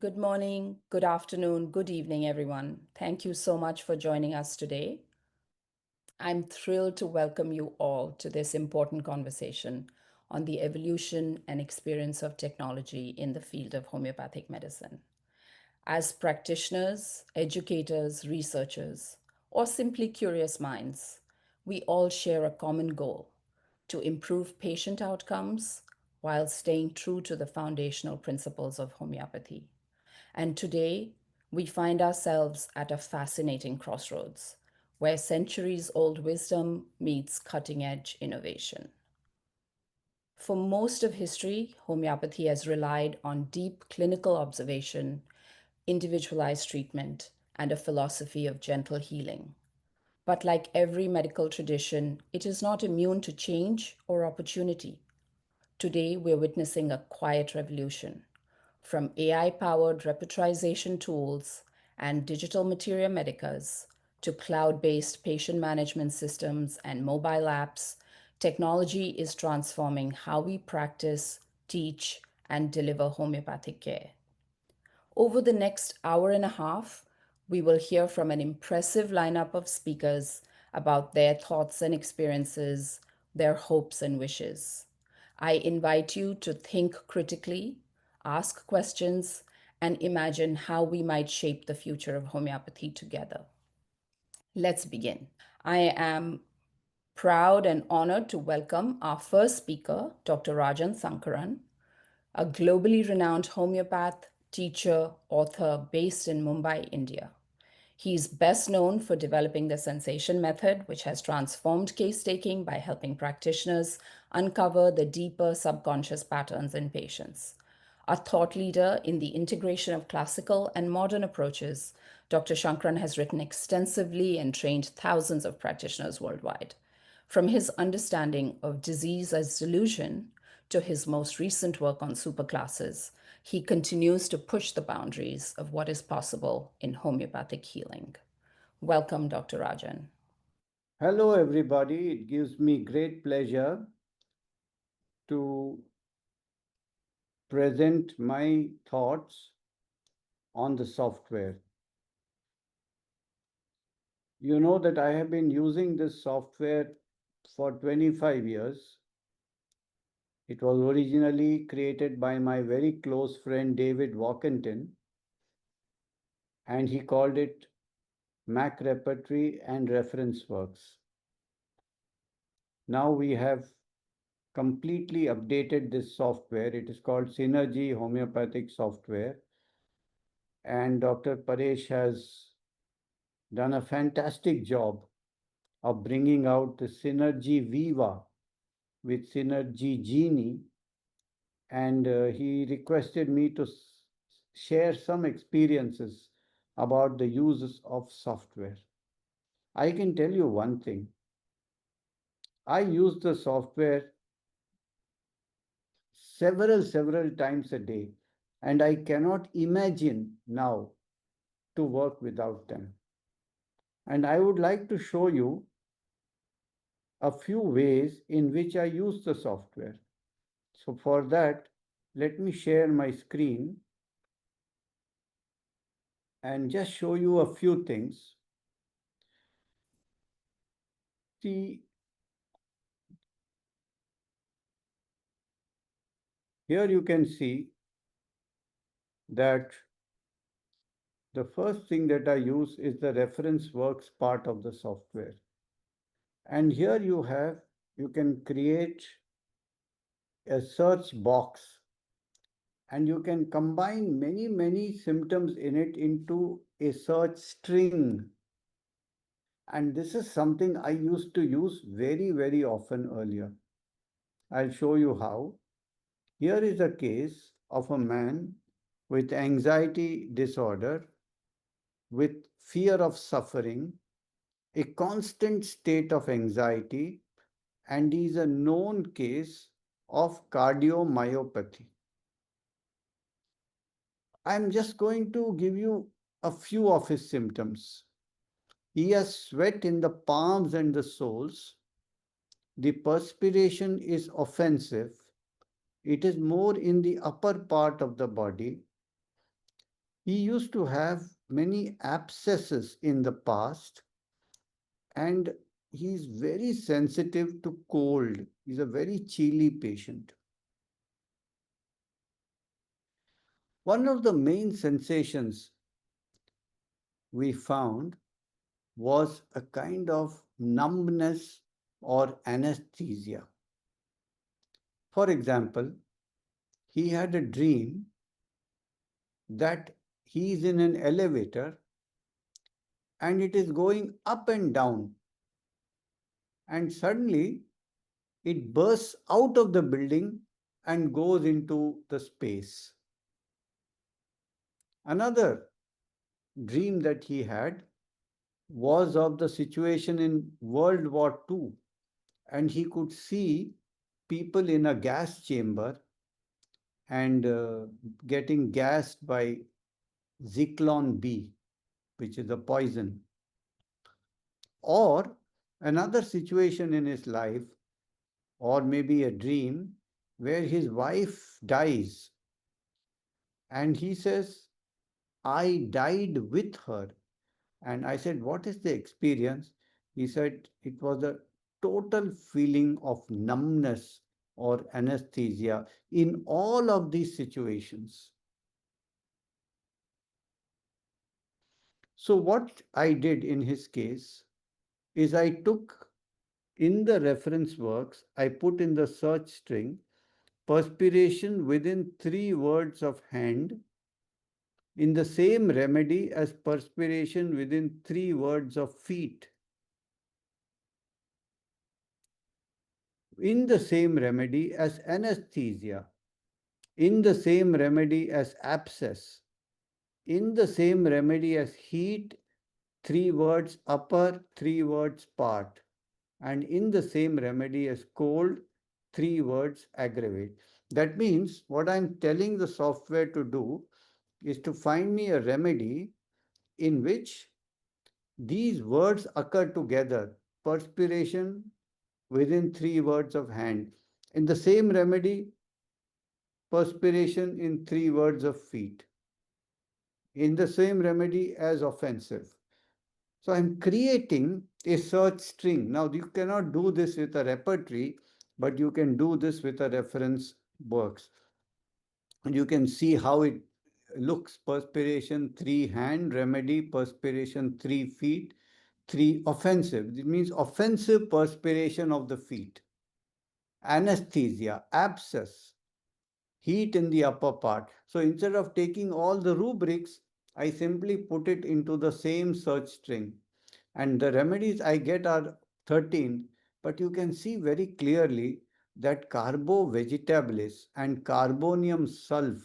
Good morning, good afternoon, good evening, everyone. Thank you so much for joining us today. I'm thrilled to welcome you all to this important conversation on the evolution and experience of technology in the field of homeopathic medicine. As practitioners, educators, researchers, or simply curious minds, we all share a common goal to improve patient outcomes while staying true to the foundational principles of homeopathy. And today, we find ourselves at a fascinating crossroads where centuries old wisdom meets cutting edge innovation. For most of history, homeopathy has relied on deep clinical observation, individualized treatment, and a philosophy of gentle healing. But like every medical tradition, it is not immune to change or opportunity. Today, we're witnessing a quiet revolution. From AI powered repertorization tools and digital materia medicas to cloud based patient management systems and mobile apps, technology is transforming how we practice, teach, and deliver homeopathic care. Over the next hour and a half, we will hear from an impressive lineup of speakers about their thoughts and experiences, their hopes and wishes. I invite you to think critically, ask questions, and imagine how we might shape the future of homeopathy together. Let's begin. I am proud and honored to welcome our first speaker, Dr. Rajan Sankaran, a globally renowned homeopath, teacher, author based in Mumbai, India. He's best known for developing the sensation method, which has transformed case taking by helping practitioners uncover the deeper subconscious patterns in patients. A thought leader in the integration of classical and modern approaches, Dr. Shankaran has written extensively and trained thousands of practitioners worldwide. From his understanding of disease as delusion to his most recent work on superclasses, he continues to push the boundaries of what is possible in homeopathic healing. Welcome, Dr. Rajan. Hello, everybody. It gives me great pleasure to present my thoughts on the software. You know that I have been using this software for 25 years. It was originally created by my very close friend David Walkenton, and he called it Mac Repertory and Reference Works. Now we have completely updated this software. It is called Synergy Homeopathic Software. And Dr. Paresh has done a fantastic job of bringing out the Synergy Viva with Synergy Genie. And he requested me to share some experiences about the uses of software. I can tell you one thing. I use the software several times a day, and I cannot imagine now to work without them. And I would like to show you a few ways in which I use the software. So for that, let me share my screen and just show you a few things. See, here you can see that the first thing that I use is the reference works part of the software. And here you can create a search box and you can combine many symptoms in it into a search string. And this is something I used to use very often earlier. I'll show you how. Here is a case of a man with anxiety disorder, with fear of suffering, a constant state of anxiety, and he is a known case of cardiomyopathy. I'm just going to give you a few of his symptoms. He has sweat in the palms and the soles. The perspiration is offensive. It is more in the upper part of the body. He used to have many abscesses in the past, and he's very sensitive to cold. He's a very chilly patient. One of the main sensations we found was a kind of numbness or anesthesia. For example, he had a dream that he is in an elevator and it is going up and down, and suddenly it bursts out of the building and goes into the space. Another dream that he had was of the situation in World War II, and he could see people in a gas chamber and getting gassed by Zyklon B, which is a poison. Or another situation in his life, or maybe a dream, where his wife dies and he says, I died with her. And I said, what is the experience? He said, it was a total feeling of numbness or anesthesia in all of these situations. So, what I did in his case is I took in the reference works, I put in the search string perspiration within 3 words of hand in the same remedy as perspiration within 3 words of feet, in the same remedy as anesthesia, in the same remedy as abscess, in the same remedy as heat, 3 words upper, 3 words part, and in the same remedy as cold, 3 words aggravate. That means what I'm telling the software to do is to find me a remedy in which these words occur together, perspiration within 3 words of hand. In the same remedy, perspiration in 3 words of feet. In the same remedy as offensive. So I'm creating a search string. Now you cannot do this with a repertory, but you can do this with a reference works. And you can see how it looks. Perspiration 3 hand, remedy perspiration 3 feet, 3 offensive. It means offensive perspiration of the feet. Anesthesia, abscess, heat in the upper part. So instead of taking all the rubrics, I simply put it into the same search string. And the remedies I get are 13, but you can see very clearly that carbo vegetabilis and carbonium sulf,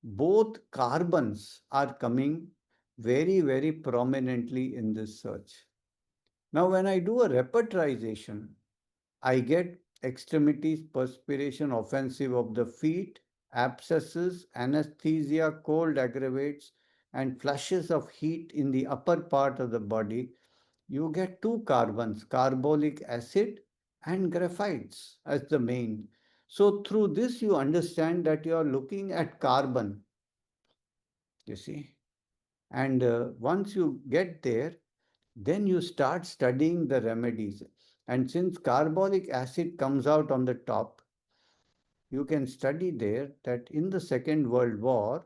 both carbons are coming very, very prominently in this search. Now, when I do a repertorization, I get extremities, perspiration, offensive of the feet, abscesses, anesthesia, cold aggravates, and flushes of heat in the upper part of the body. You get 2 carbons, carbolic acid and graphites as the main. So through this, you understand that you are looking at carbon, you see. And once you get there, then you start studying the remedies. And since carbolic acid comes out on the top, you can study there that in the Second World War,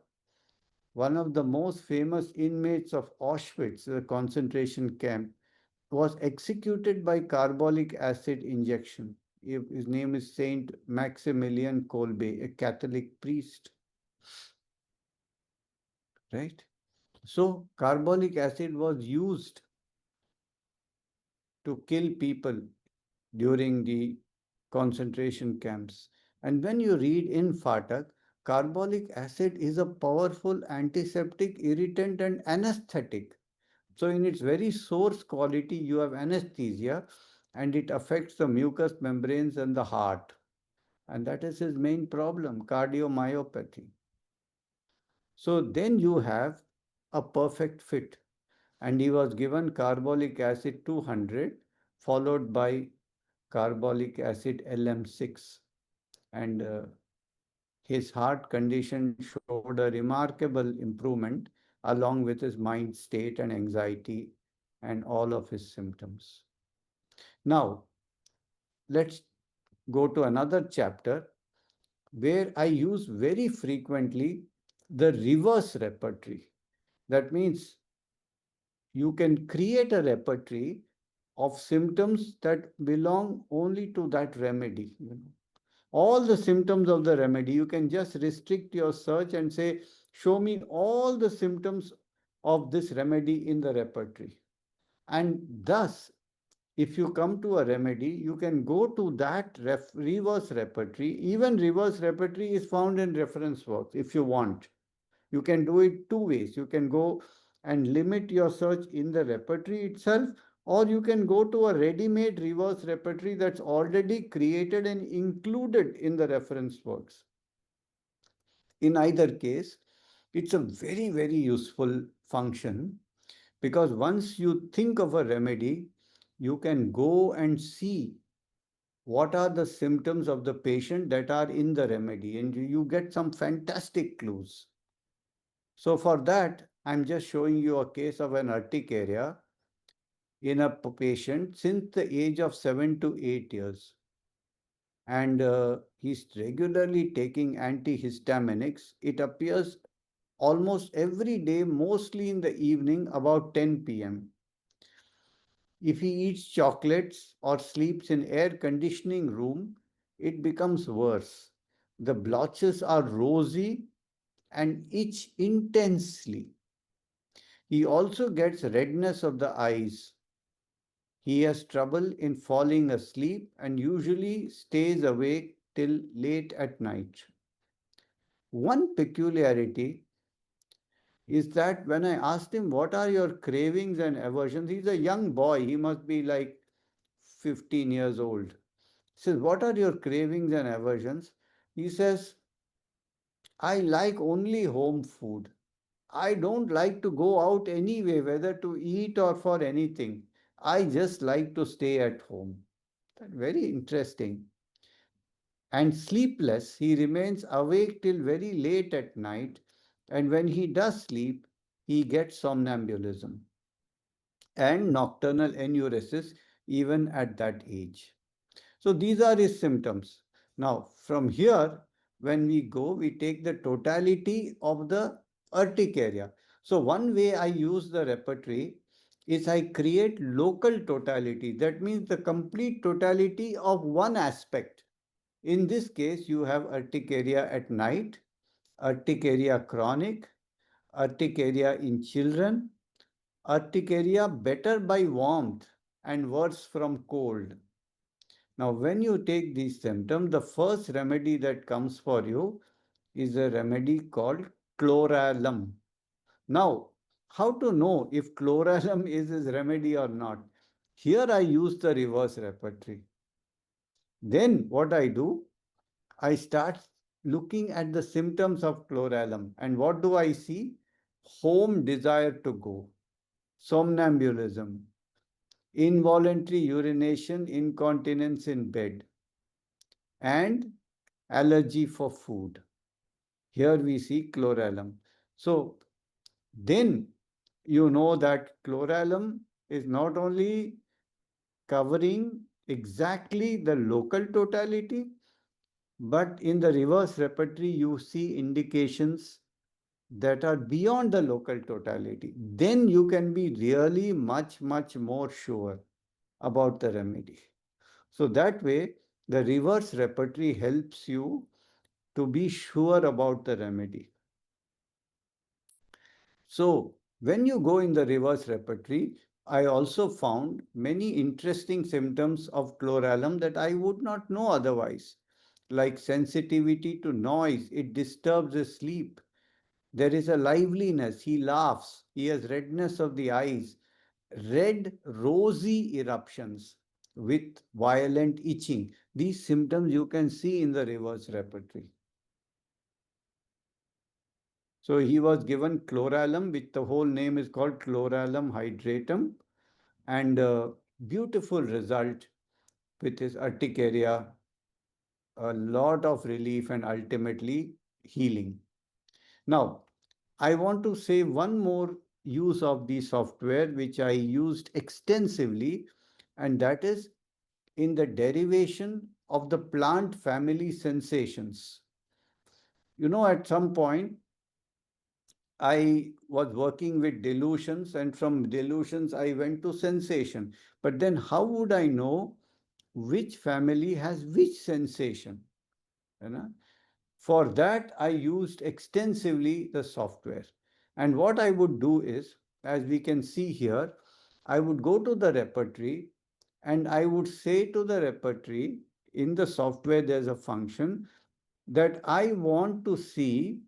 one of the most famous inmates of Auschwitz, the concentration camp, was executed by carbolic acid injection. His name is Saint Maximilian Kolbe, a Catholic priest, right? So carbolic acid was used to kill people during the concentration camps. And when you read in Fatak, carbolic acid is a powerful antiseptic, irritant, and anesthetic. So, in its very source quality, you have anesthesia and it affects the mucous membranes and the heart. And that is his main problem, cardiomyopathy. So, then you have a perfect fit. And he was given carbolic acid 200, followed by carbolic acid LM6. And his heart condition showed a remarkable improvement along with his mind state and anxiety and all of his symptoms. Now, let's go to another chapter where I use very frequently the reverse repertory. That means you can create a repertory of symptoms that belong only to that remedy. All the symptoms of the remedy, you can just restrict your search and say, show me all the symptoms of this remedy in the repertory. And thus, if you come to a remedy, you can go to that reverse repertory. Even reverse repertory is found in reference works if you want. You can do it two ways. You can go and limit your search in the repertory itself, or you can go to a ready-made reverse repertory that's already created and included in the reference works. In either case, it's a very, very useful function because once you think of a remedy, you can go and see what are the symptoms of the patient that are in the remedy, and you get some fantastic clues. So for that, I'm just showing you a case of an urticaria in a patient since the age of 7 to 8 years. And he's regularly taking antihistaminics. It appears almost every day, mostly in the evening about 10 p.m. If he eats chocolates or sleeps in air conditioning room, it becomes worse. The blotches are rosy and itch intensely. He also gets redness of the eyes. He has trouble in falling asleep and usually stays awake till late at night. One peculiarity is that when I asked him, what are your cravings and aversions? He's a young boy. He must be like 15 years old. He says, what are your cravings and aversions? He says, I like only home food. I don't like to go out anyway, whether to eat or for anything. I just like to stay at home. That's very interesting. And sleepless, he remains awake till very late at night. And when he does sleep, he gets somnambulism and nocturnal enuresis even at that age. So these are his symptoms. Now, from here, when we go, we take the totality of the urticaria. So one way I use the repertory is I create local totality. That means the complete totality of one aspect. In this case, you have urticaria at night, urticaria chronic, urticaria in children, urticaria better by warmth and worse from cold. Now, when you take these symptoms, the first remedy that comes for you is a remedy called chloralum. Now, how to know if chloralum is his remedy or not? Here I use the reverse repertory. Then what I do, I start looking at the symptoms of chloralum. And what do I see? Home desire to go, somnambulism, involuntary urination, incontinence in bed, and allergy for food. Here we see chloralum. So then you know that chloralum is not only covering exactly the local totality, but in the reverse repertory, you see indications that are beyond the local totality. Then you can be really much, much more sure about the remedy. So that way, the reverse repertory helps you to be sure about the remedy. So when you go in the reverse repertory, I also found many interesting symptoms of chloralum that I would not know otherwise, like sensitivity to noise. It disturbs his sleep. There is a liveliness. He laughs. He has redness of the eyes, red, rosy eruptions with violent itching. These symptoms you can see in the reverse repertory. So he was given chloralum, which the whole name is called chloralum hydratum, and a beautiful result with his urticaria, a lot of relief, and ultimately healing. Now, I want to say one more use of the software which I used extensively, and that is in the derivation of the plant family sensations. At some point, I was working with delusions, and from delusions, I went to sensation. But then, how would I know which family has which sensation? You know? For that, I used extensively the software. And what I would do is, as we can see here, I would go to the repertory and I would say to the repertory, in the software, there's a function that I want to see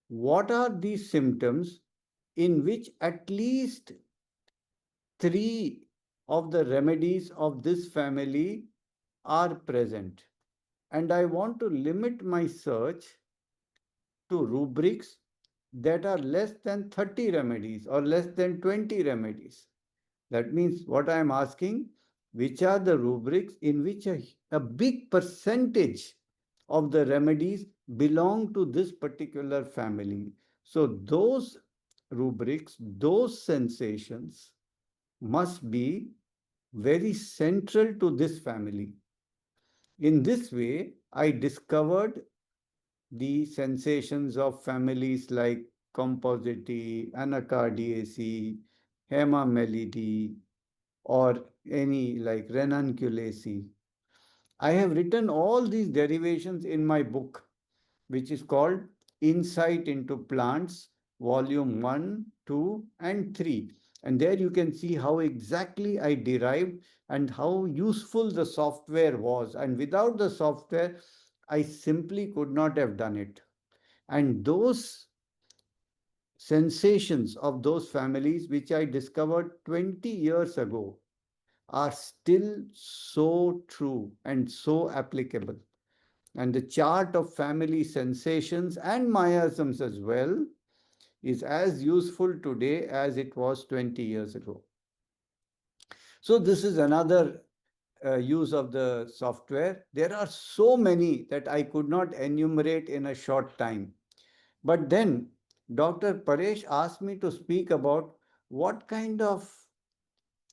what are these symptoms in which at least three of the remedies of this family are present. And I want to limit my search to rubrics that are less than 30 remedies or less than 20 remedies. That means what I am asking, which are the rubrics in which a big percentage of the remedies belong to this particular family. So those rubrics, those sensations must be very central to this family. In this way, I discovered the sensations of families like compositae, anacardiaceae, hemamelidae, or any like ranunculaceae. I have written all these derivations in my book, which is called Insight into Plants, Volume 1, 2, and 3. And there you can see how exactly I derived and how useful the software was. And without the software, I simply could not have done it. And those sensations of those families, which I discovered 20 years ago, are still so true and so applicable. And the chart of family sensations and miasms as well is as useful today as it was 20 years ago. So, this is another use of the software. There are so many that I could not enumerate in a short time. But then Dr. Paresh asked me to speak about what kind of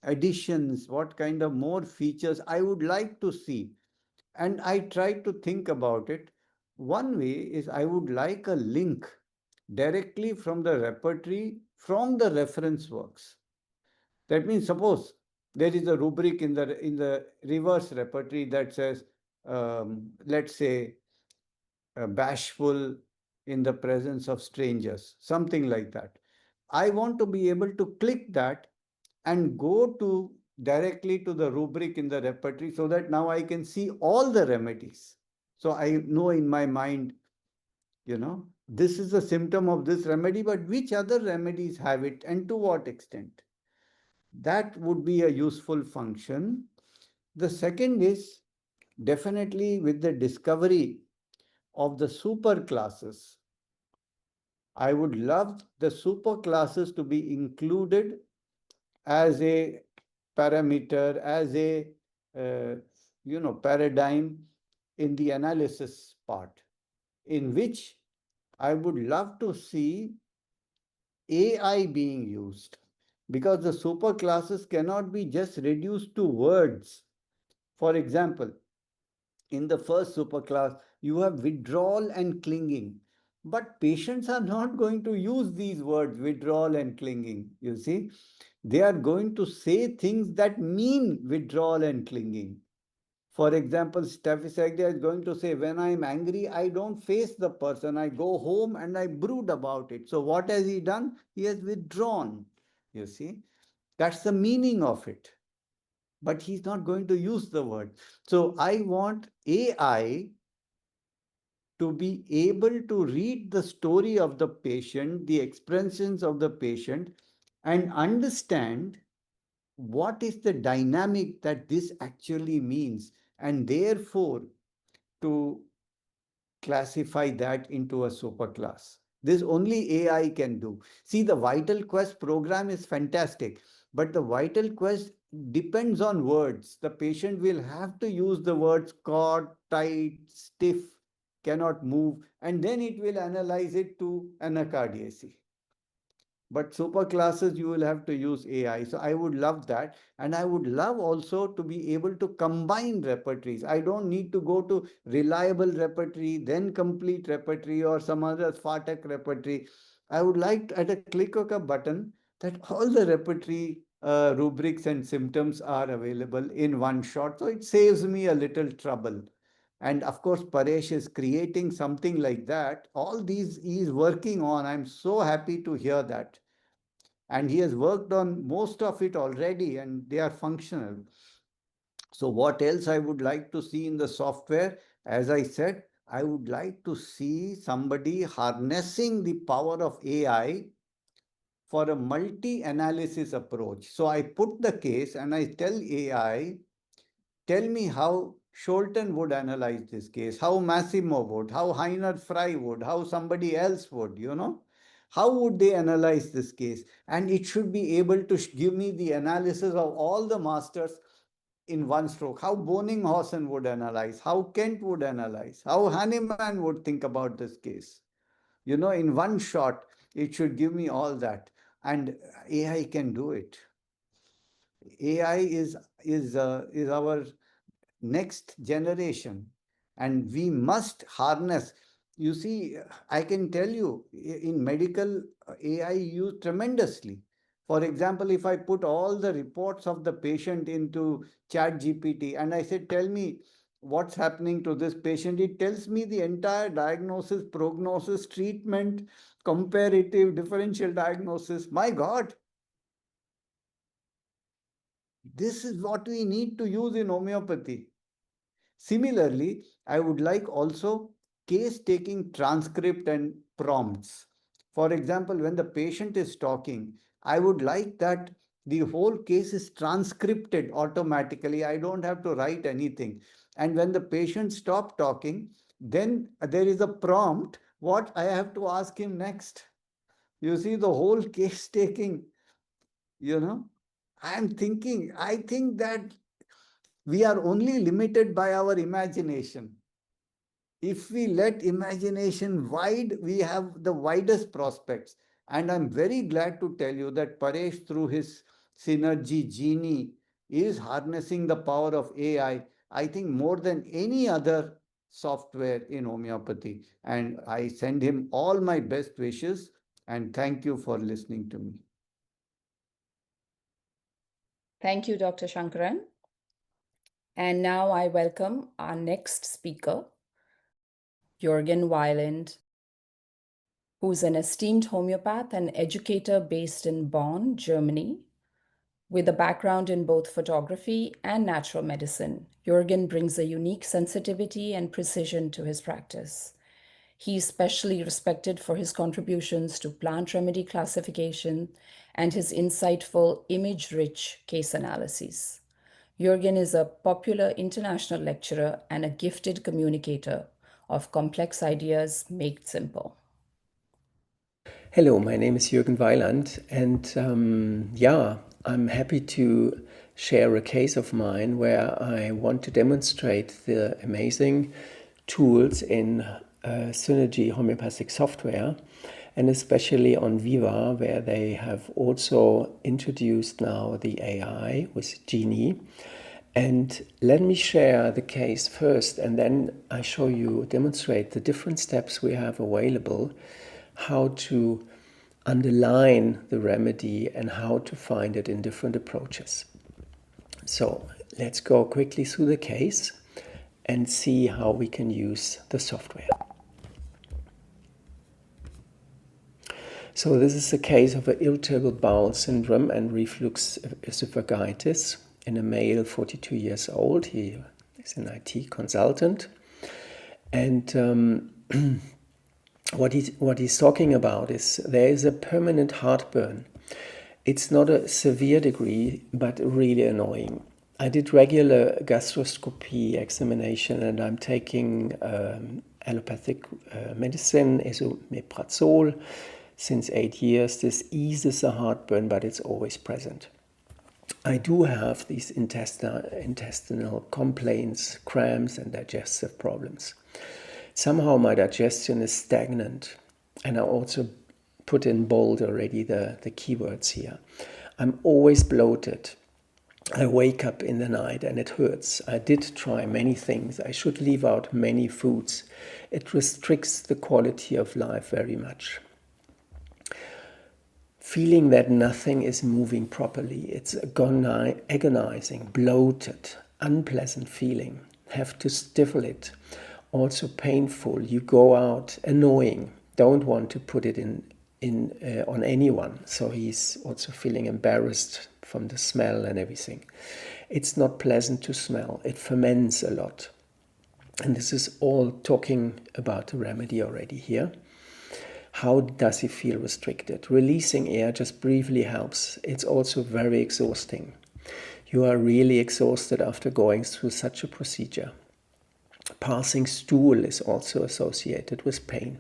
additions, what kind of more features I would like to see. And I tried to think about it. One way is I would like a link directly from the repertory from the reference works. That means suppose there is a rubric in the reverse repertory that says, let's say, bashful in the presence of strangers, something like that. I want to be able to click that and go to directly to the rubric in the repertory so that now I can see all the remedies. So I know in my mind, this is a symptom of this remedy, but which other remedies have it and to what extent? That would be a useful function. The second is definitely with the discovery of the super classes. I would love the super classes to be included as a parameter, as a paradigm in the analysis part, in which I would love to see AI being used, because the super classes cannot be just reduced to words. For example, in the first superclass, you have withdrawal and clinging. But patients are not going to use these words, withdrawal and clinging. You see, they are going to say things that mean withdrawal and clinging. For example, Staphysaxia is going to say, when I'm angry, I don't face the person. I go home and I brood about it. So what has he done? He has withdrawn. You see, that's the meaning of it. But he's not going to use the word. So I want AI to be able to read the story of the patient, the expressions of the patient, and understand what is the dynamic that this actually means, and therefore to classify that into a superclass. This only AI can do. See, the Vital Quest program is fantastic, but the Vital Quest depends on words. The patient will have to use the words caught, tight, stiff, cannot move, and then it will analyze it to anacardiacy. But super classes, you will have to use AI. So I would love that. And I would love also to be able to combine repertories. I don't need to go to reliable repertory, then complete repertory or some other FATEC repertory. I would like at a click of a button that all the repertory rubrics and symptoms are available in one shot. So it saves me a little trouble. And of course, Paresh is creating something like that. All these he is working on. I'm so happy to hear that. And he has worked on most of it already, and they are functional. So, what else I would like to see in the software? As I said, I would like to see somebody harnessing the power of AI for a multi analysis approach. So, I put the case and I tell AI, tell me how Scholten would analyze this case, how Massimo would, how Heiner Fry would, how somebody else would, How would they analyze this case? And it should be able to give me the analysis of all the masters in one stroke. How Boninghausen would analyze, how Kent would analyze, how Hahnemann would think about this case. In one shot, it should give me all that. And AI can do it. AI is our next generation, and we must harness. You see, I can tell you in medical, AI used tremendously. For example, if I put all the reports of the patient into chat gpt and I said, tell me what's happening to this patient, it tells me the entire diagnosis, prognosis, treatment, comparative differential diagnosis. My god, this is what we need to use in homeopathy. Similarly, I would like also case taking transcript and prompts. For example, when the patient is talking, I would like that the whole case is transcripted automatically. I don't have to write anything. And when the patient stops talking, then there is a prompt what I have to ask him next. You see, the whole case taking, you know, I think that we are only limited by our imagination. If we let imagination wide, we have the widest prospects. And I'm very glad to tell you that Paresh, through his Synergy Genie, is harnessing the power of AI, I think more than any other software in homeopathy. And I send him all my best wishes and thank you for listening to me. Thank you, Dr. Sankaran. And now I welcome our next speaker, Jürgen Weiland, who's an esteemed homeopath and educator based in Bonn, Germany. With a background in both photography and natural medicine, Jürgen brings a unique sensitivity and precision to his practice. He is specially respected for his contributions to plant remedy classification and his insightful, image-rich case analyses. Jürgen is a popular international lecturer and a gifted communicator of complex ideas made simple. Hello, my name is Jürgen Weiland, and I'm happy to share a case of mine where I want to demonstrate the amazing tools in Synergy homeopathic software, and especially on Viva, where they have also introduced now the AI with Genie. And let me share the case first, and then I demonstrate the different steps we have available, how to underline the remedy and how to find it in different approaches. So let's go quickly through the case and see how we can use the software. So this is a case of an irritable bowel syndrome and reflux esophagitis in a male 42 years old. He is an IT consultant. And what he's talking about is there is a permanent heartburn. It's not a severe degree, but really annoying. I did regular gastroscopy examination, and I'm taking allopathic medicine, esomeprazole, since 8 years. This eases the heartburn, but it's always present. I do have these intestinal complaints, cramps, and digestive problems. Somehow my digestion is stagnant. And I also put in bold already the keywords here. I'm always bloated. I wake up in the night and it hurts. I did try many things. I should leave out many foods. It restricts the quality of life very much. Feeling that nothing is moving properly. It's agonizing, bloated, unpleasant feeling. Have to stifle it. Also painful. You go out, annoying. Don't want to put it on anyone. So he's also feeling embarrassed from the smell and everything. It's not pleasant to smell. It ferments a lot. And this is all talking about the remedy already here. How does he feel restricted? Releasing air just briefly helps. It's also very exhausting. You are really exhausted after going through such a procedure. Passing stool is also associated with pain.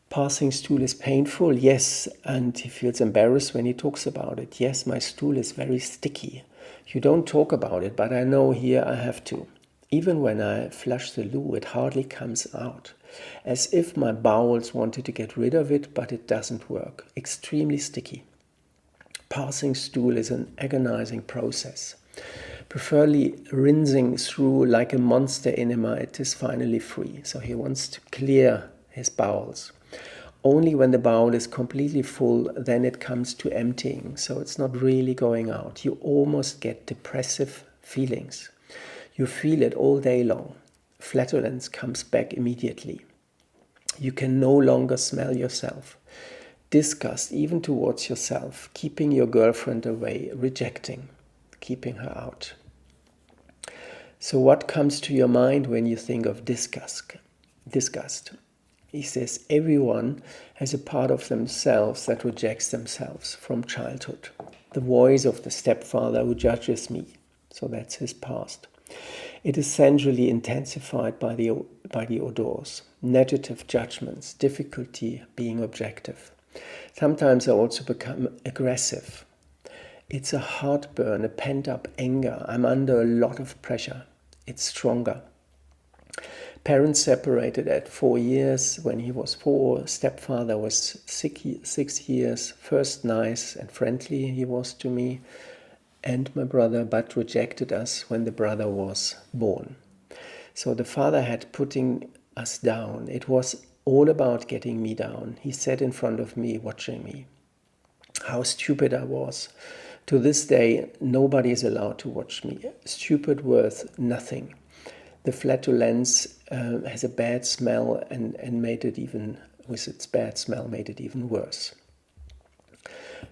Passing stool is painful, yes, and he feels embarrassed when he talks about it. Yes, my stool is very sticky. You don't talk about it, but I know here I have to. Even when I flush the loo, it hardly comes out. As if my bowels wanted to get rid of it, but it doesn't work. Extremely sticky. Passing stool is an agonizing process. Preferably rinsing through like a monster enema, it is finally free. So he wants to clear his bowels. Only when the bowel is completely full, then it comes to emptying. So it's not really going out. You almost get depressive feelings. You feel it all day long. Flatulence comes back immediately. You can no longer smell yourself. Disgust, even towards yourself. Keeping your girlfriend away. Rejecting. Keeping her out. So what comes to your mind when you think of disgust? He says everyone has a part of themselves that rejects themselves from childhood. The voice of the stepfather who judges me. So that's his past. It is essentially intensified by the odors, negative judgments, difficulty being objective. Sometimes I also become aggressive. It's a heartburn, a pent-up anger. I'm under a lot of pressure. It's stronger. Parents separated at 4 years. When he was 4, stepfather was 6 years. First nice and friendly he was to me and my brother, but rejected us when the brother was born. So the father had putting us down. It was all about getting me down. He sat in front of me, watching me. How stupid I was. To this day, nobody is allowed to watch me. Stupid worth nothing. The flatulence has a bad smell and made it even, with its bad smell, made it even worse.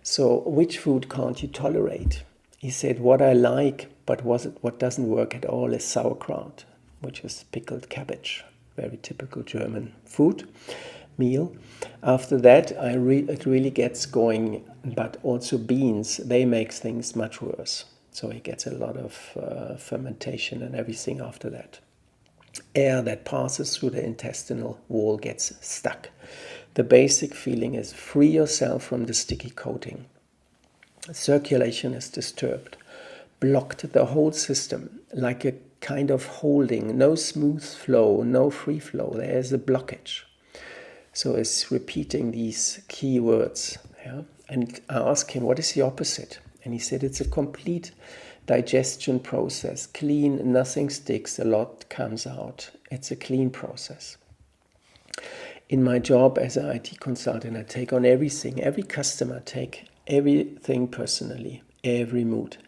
So which food can't you tolerate? He said, what I like, but what doesn't work at all is sauerkraut, which is pickled cabbage. Very typical German food, meal. After that, it really gets going, but also beans, they make things much worse. So he gets a lot of fermentation and everything after that. Air that passes through the intestinal wall gets stuck. The basic feeling is free yourself from the sticky coating. Circulation is disturbed, blocked the whole system, like a kind of holding, no smooth flow, no free flow. There is a blockage. So it's repeating these key words. Yeah? And I asked him, what is the opposite? And he said, it's a complete digestion process. Clean, nothing sticks, a lot comes out. It's a clean process. In my job as an IT consultant, I take on everything. Every customer, take everything personally, every mood.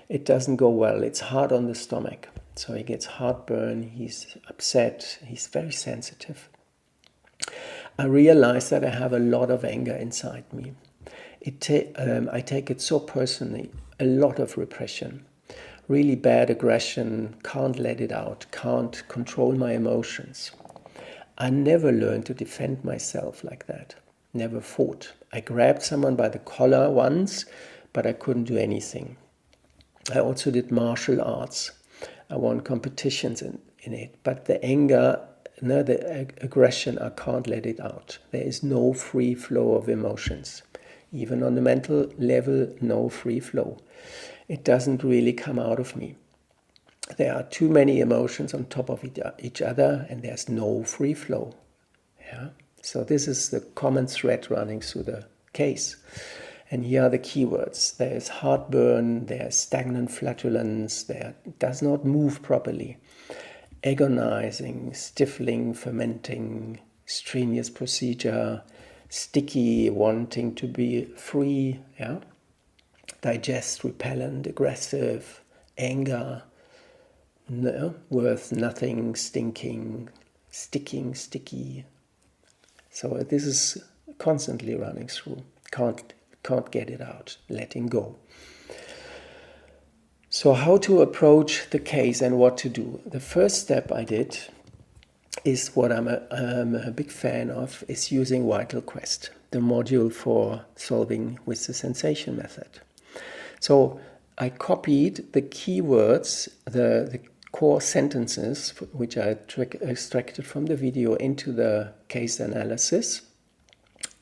It doesn't go well. It's hard on the stomach. So he gets heartburn, he's upset, he's very sensitive. I realize that I have a lot of anger inside me. I take it so personally, a lot of repression, really bad aggression, can't let it out, can't control my emotions. I never learned to defend myself like that, never fought. I grabbed someone by the collar once, but I couldn't do anything. I also did martial arts. I won competitions in it, but the anger, the aggression, I can't let it out. There is no free flow of emotions. Even on the mental level, no free flow. It doesn't really come out of me. there are too many emotions on top of each other, and there's no free flow. Yeah. So this is the common thread running through the case. And here are the keywords. There is heartburn, there is stagnant flatulence, there does not move properly, agonizing, stifling, fermenting, strenuous procedure, sticky, wanting to be free, yeah, digest, repellent, aggressive, anger, no, worth nothing, stinking, sticking, sticky. So this is constantly running through. Can't get it out, letting go. So how to approach the case and what to do? The first step I did is what I'm a big fan of, is using Vital Quest, the module for solving with the sensation method. So I copied the keywords, the core sentences, which I extracted from the video, into the case analysis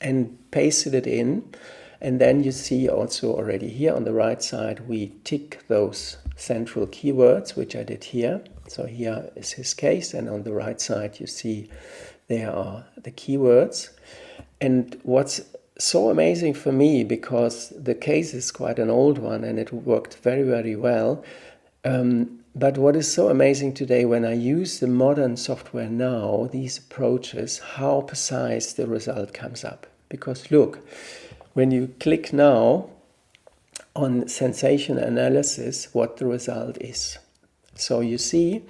and pasted it in. And then you see also already here on the right side, we tick those central keywords, which I did here. So here is his case, and on the right side you see there are the keywords. And what's so amazing for me, because the case is quite an old one and it worked very, very well. But what is so amazing today, when I use the modern software now, these approaches, how precise the result comes up. Because look, when you click now on sensation analysis, what the result is. So you see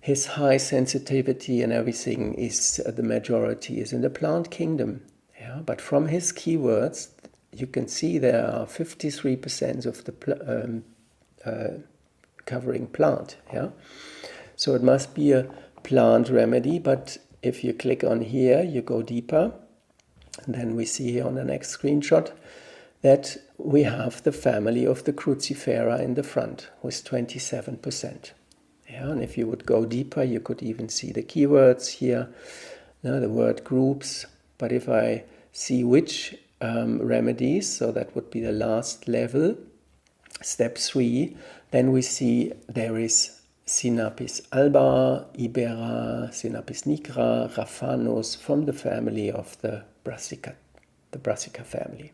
his high sensitivity and everything is, the majority is in the plant kingdom. Yeah? But from his keywords, you can see there are 53% of the covering plant. Yeah? So it must be a plant remedy, but if you click on here, you go deeper. And then we see here on the next screenshot that we have the family of the crucifera in the front with 27%. Yeah, and if you would go deeper, you could even see the keywords here, the word groups. But if I see which remedies, so that would be the last level, step 3, then we see there is Sinapis alba, Ibera, Sinapis nigra, Raphanus, from the family of the Brassica family,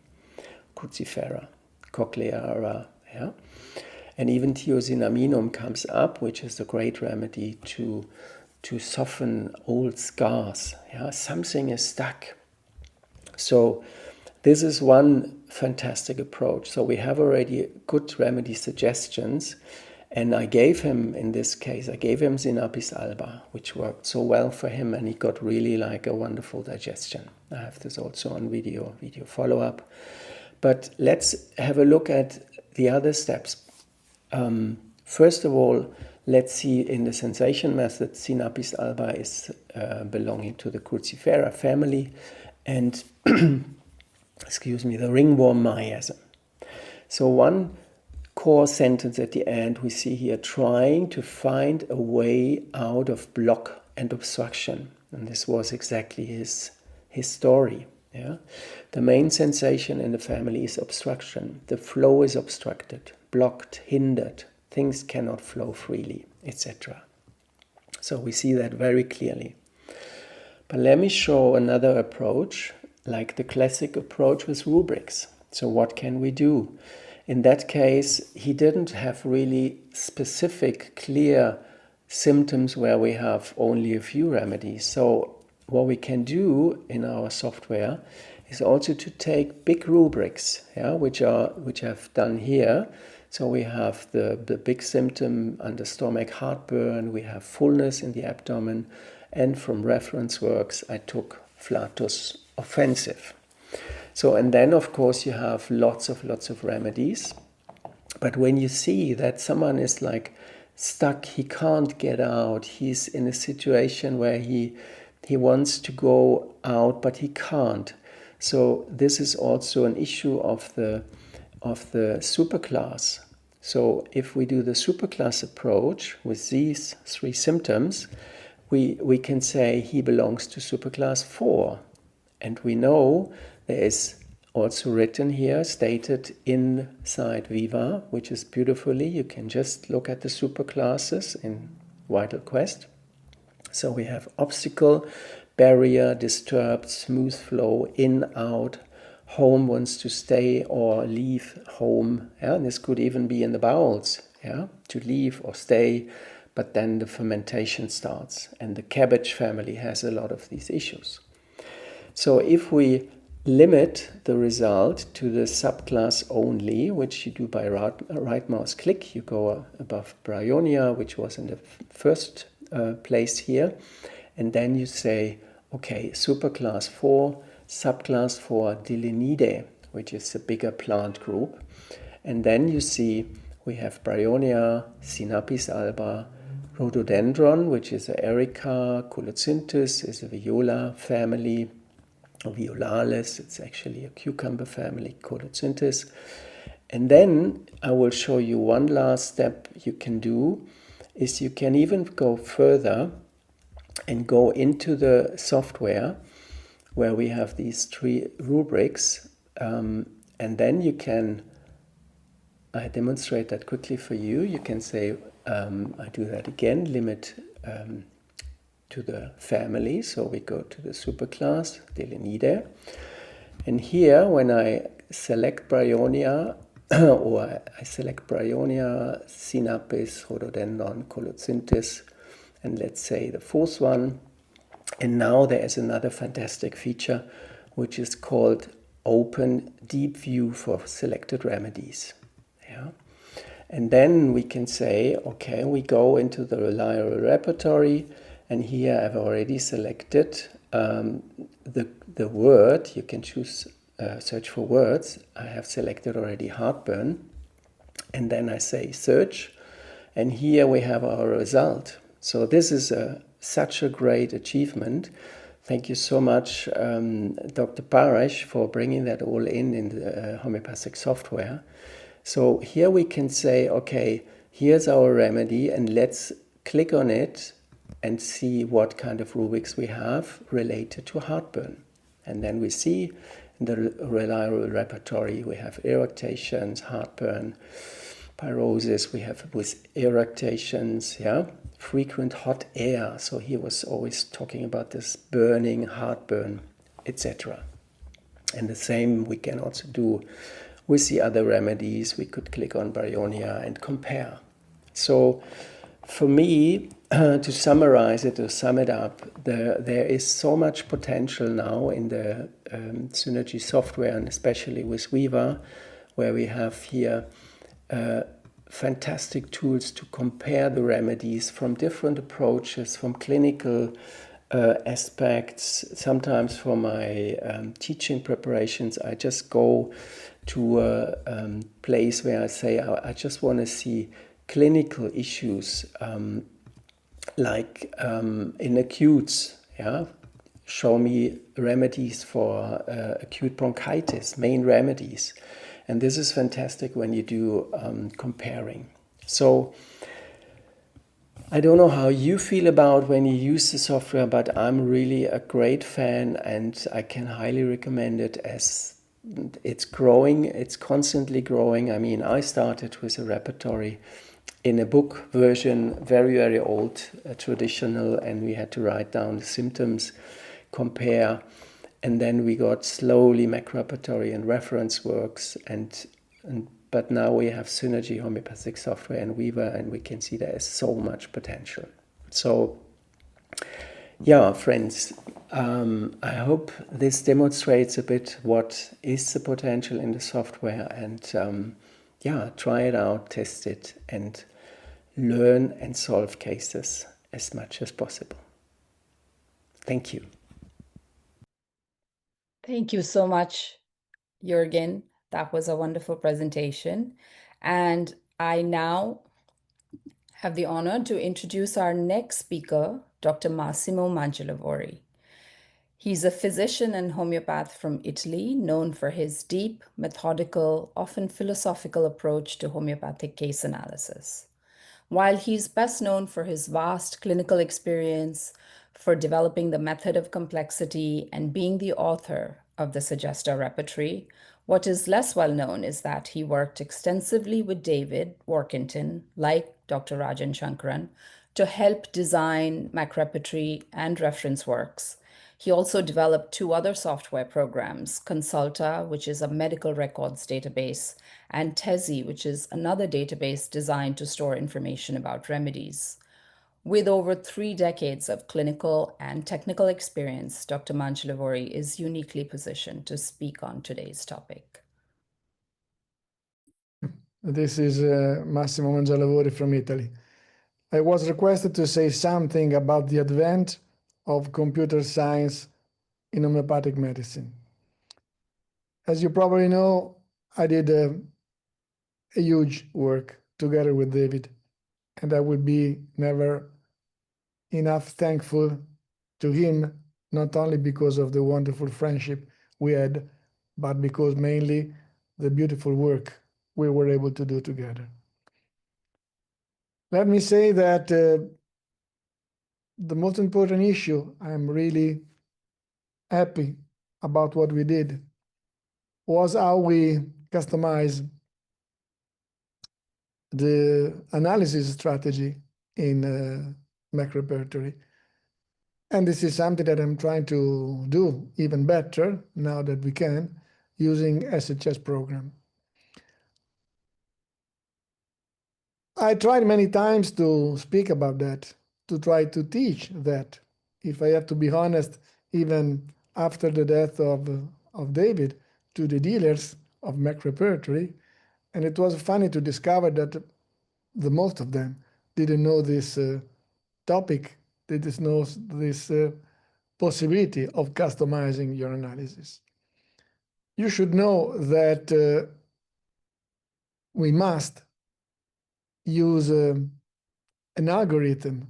Crucifera, Cochleara, yeah? And even Thiosinaminum comes up, which is a great remedy to soften old scars. Yeah? Something is stuck. So this is one fantastic approach. So we have already good remedy suggestions. And I gave him, in this case, I gave him Sinapis alba, which worked so well for him, and he got really like a wonderful digestion. I have this also on video follow-up. But let's have a look at the other steps. First of all, let's see in the sensation method, Sinapis alba is belonging to the Crucifera family, and excuse me, the ringworm miasm. So one core sentence at the end we see here, trying to find a way out of block and obstruction. And this was exactly his story. Yeah? The main sensation in the family is obstruction. The flow is obstructed, blocked, hindered. Things cannot flow freely, etc. So we see that very clearly. But let me show another approach, like the classic approach with rubrics. So what can we do? In that case, he didn't have really specific, clear symptoms where we have only a few remedies. So what we can do in our software is also to take big rubrics, yeah, which I've done here. So we have the big symptom under stomach, heartburn, we have fullness in the abdomen, and from reference works I took flatus offensive. So, and then of course you have lots of remedies. But when you see that someone is like stuck, he can't get out, he's in a situation where he wants to go out, but he can't. So this is also an issue of the superclass. So if we do the superclass approach with these 3 symptoms, we can say he belongs to superclass 4. And we know there is also written here, stated inside Viva, which is beautifully. You can just look at the superclasses in Vital Quest. So we have obstacle, barrier, disturbed, smooth flow, in, out, home wants to stay or leave home. Yeah? And this could even be in the bowels, yeah? To leave or stay, but then the fermentation starts. And the cabbage family has a lot of these issues. So if we limit the result to the subclass only, which you do by right mouse click, you go above Bryonia, which was in the first place here, and then you say, okay, superclass 4, subclass 4, Dilenidae, which is a bigger plant group. And then you see we have Bryonia, Sinapis alba, Rhododendron, which is a Erica, Colocynthus is a Viola family, Violalis, it's actually a cucumber family, Colocynthus. And then I will show you one last step you can do, is you can even go further and go into the software where we have these 3 rubrics, and then you can, I demonstrate that quickly for you. You can say, I do that again, limit to the family. So we go to the superclass, Dilenidae. And here, when I select Bryonia, or I select Bryonia, Sinapis, Rhododendron, Colocynthus, and let's say the 4th one. And now there is another fantastic feature, which is called Open Deep View for Selected Remedies. Yeah. And then we can say, okay, we go into the reliable repertory, and here I've already selected the word. You can choose search for words. I have selected already heartburn, and then I say search, and here we have our result. So this is such a great achievement. Thank you so much, Dr. Paresh, for bringing that all in the homeopathic software. So here we can say, okay, here's our remedy, and let's click on it and see what kind of rubrics we have related to heartburn. And then we see in the reliable repertory, we have eructations, heartburn, pyrosis, we have with eructations, yeah, frequent hot air. So he was always talking about this burning, heartburn, etc. And the same we can also do with the other remedies. We could click on Bryonia and compare. So for me, to summarize it, to sum it up, there is so much potential now in the Synergy software, and especially with Viva, where we have here fantastic tools to compare the remedies from different approaches, from clinical aspects. Sometimes for my teaching preparations, I just go to a place where I say, I just want to see clinical issues, like in acutes, yeah, show me remedies for acute bronchitis, main remedies. And this is fantastic when you do comparing. So I don't know how you feel about when you use the software, but I'm really a great fan, and I can highly recommend it as it's growing, it's constantly growing. I mean, I started with a repertory in a book version, very, very old, traditional, and we had to write down the symptoms, compare, and then we got slowly macro-repertory and reference works, but now we have Synergy homeopathic software and Viva, and we can see there is so much potential. So, yeah, friends, I hope this demonstrates a bit what is the potential in the software, and yeah, try it out, test it, and learn and solve cases as much as possible. Thank you. Thank you so much, Jürgen. That was a wonderful presentation. And I now have the honor to introduce our next speaker, Dr. Massimo Mangialavori. He's a physician and homeopath from Italy, known for his deep, methodical, often philosophical approach to homeopathic case analysis. While he's best known for his vast clinical experience, for developing the method of complexity and being the author of the Suggesta repertory. What is less well known is that he worked extensively with David Workington, like Dr. Rajan Sankaran, to help design MacRepertory and reference works. He also developed two other software programs, Consulta, which is a medical records database, and Tezi, which is another database designed to store information about remedies. With over 3 decades of clinical and technical experience, Dr. Mangialavori is uniquely positioned to speak on today's topic. This is Massimo Mangialavori from Italy. I was requested to say something about the advent of computer science in homeopathic medicine. As you probably know, I did a huge work together with David, and I would be never enough thankful to him, not only because of the wonderful friendship we had, but because mainly the beautiful work we were able to do together. Let me say that the most important issue, I'm really happy about what we did, was how we customized the analysis strategy in MacRepertory. And this is something that I'm trying to do even better now that we can using SHS program. I tried many times to speak about that, to try to teach that. If I have to be honest, even after the death of David, to the dealers of MacRepertory, and it was funny to discover that the most of them didn't know this topic, they didn't know this possibility of customizing your analysis. You should know that we must use an algorithm.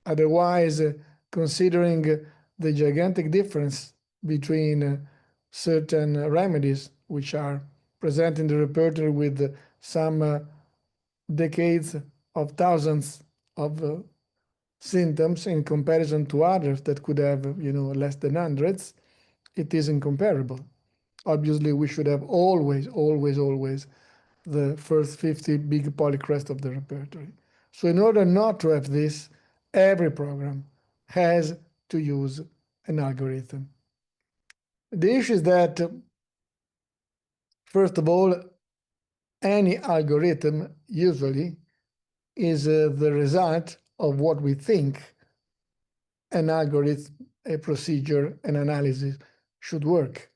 Otherwise, considering the gigantic difference between certain remedies which are present in the repertoire with some decades of thousands of symptoms in comparison to others that could have, less than hundreds, it is incomparable. Obviously, we should have always the first 50 big polycrest of the repertoire. So in order not to have this, every program has to use an algorithm. The issue is that, first of all, any algorithm usually is the result of what we think an algorithm, a procedure, an analysis should work,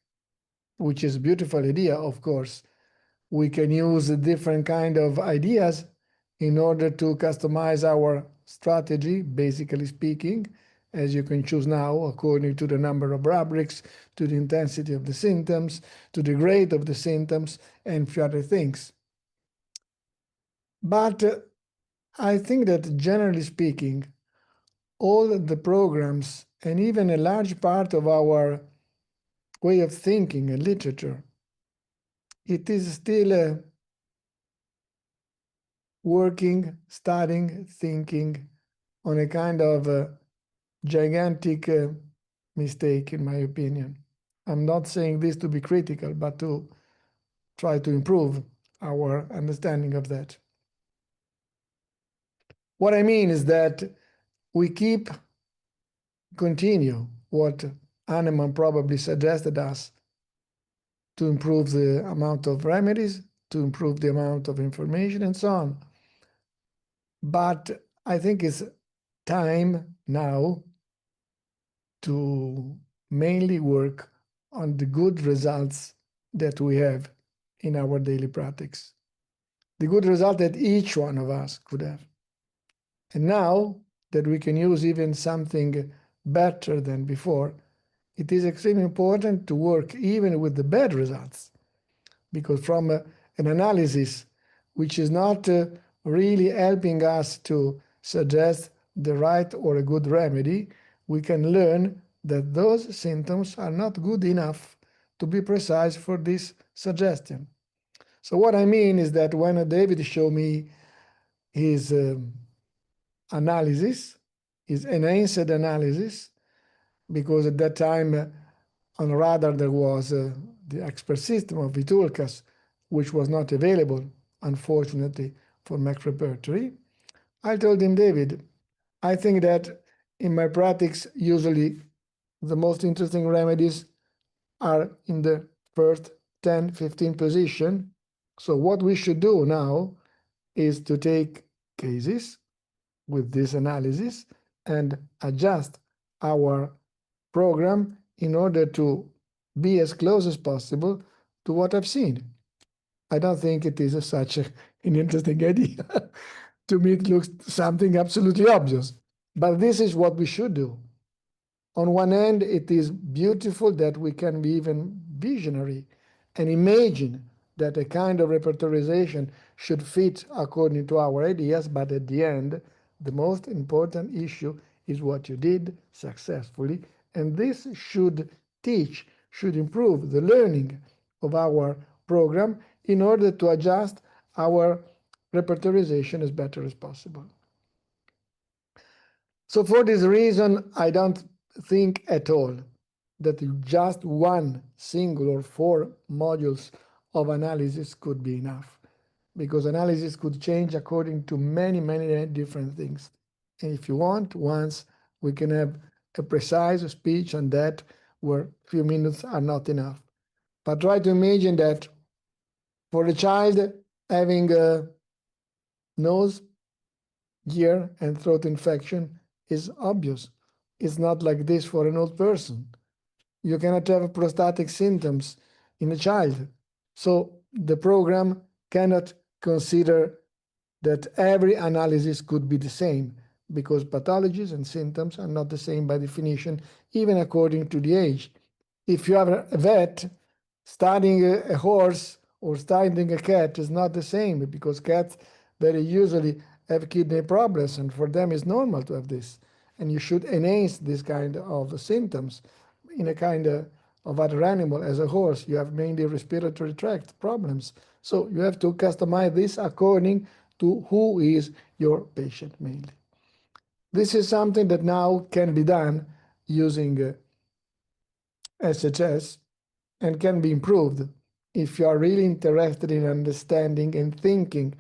which is a beautiful idea, of course. We can use different kind of ideas in order to customize our strategy, basically speaking, as you can choose now according to the number of rubrics, to the intensity of the symptoms, to the grade of the symptoms, and a few other things. But I think that generally speaking, all the programs and even a large part of our way of thinking and literature, it is still working, studying, thinking on a kind of gigantic mistake, in my opinion. I'm not saying this to be critical, but to try to improve our understanding of that. What I mean is that we continue what Hahnemann probably suggested us to improve the amount of remedies, to improve the amount of information, and so on. But I think it's time now to mainly work on the good results that we have in our daily practice, the good result that each one of us could have. And now that we can use even something better than before, it is extremely important to work even with the bad results, because from an analysis which is not really helping us to suggest the right or a good remedy, we can learn that those symptoms are not good enough to be precise for this suggestion. So what I mean is that when David showed me his analysis, is enhanced analysis, because at that time on radar there was the expert system of Vitulkas, which was not available, unfortunately, for Mac repertory. I told him, David, I think that in my practice, usually the most interesting remedies are in the first 10, 15 position. So what we should do now is to take cases with this analysis and adjust our program in order to be as close as possible to what I've seen. I don't think it is such an interesting idea. To me, it looks something absolutely obvious. But this is what we should do. On one hand, it is beautiful that we can be even visionary and imagine that a kind of repertorization should fit according to our ideas, but at the end, the most important issue is what you did successfully, and this should teach, should improve the learning of our program in order to adjust our repertorization as better as possible. So for this reason, I don't think at all that just one single or 4 modules of analysis could be enough, because analysis could change according to many, many different things. And if you want, once we can have a precise speech on that where few minutes are not enough. But try to imagine that for a child having a nose, ear, and throat infection is obvious. It's not like this for an old person. You cannot have prostatic symptoms in a child. So the program cannot consider that every analysis could be the same, because pathologies and symptoms are not the same by definition, even according to the age. If you have a vet, studying a horse or studying a cat is not the same, because cats very usually have kidney problems, and for them it's normal to have this. And you should enhance this kind of symptoms. In a kind of other animal, as a horse, you have mainly respiratory tract problems. So you have to customize this according to who is your patient mainly. This is something that now can be done using SHS and can be improved if you are really interested in understanding and thinking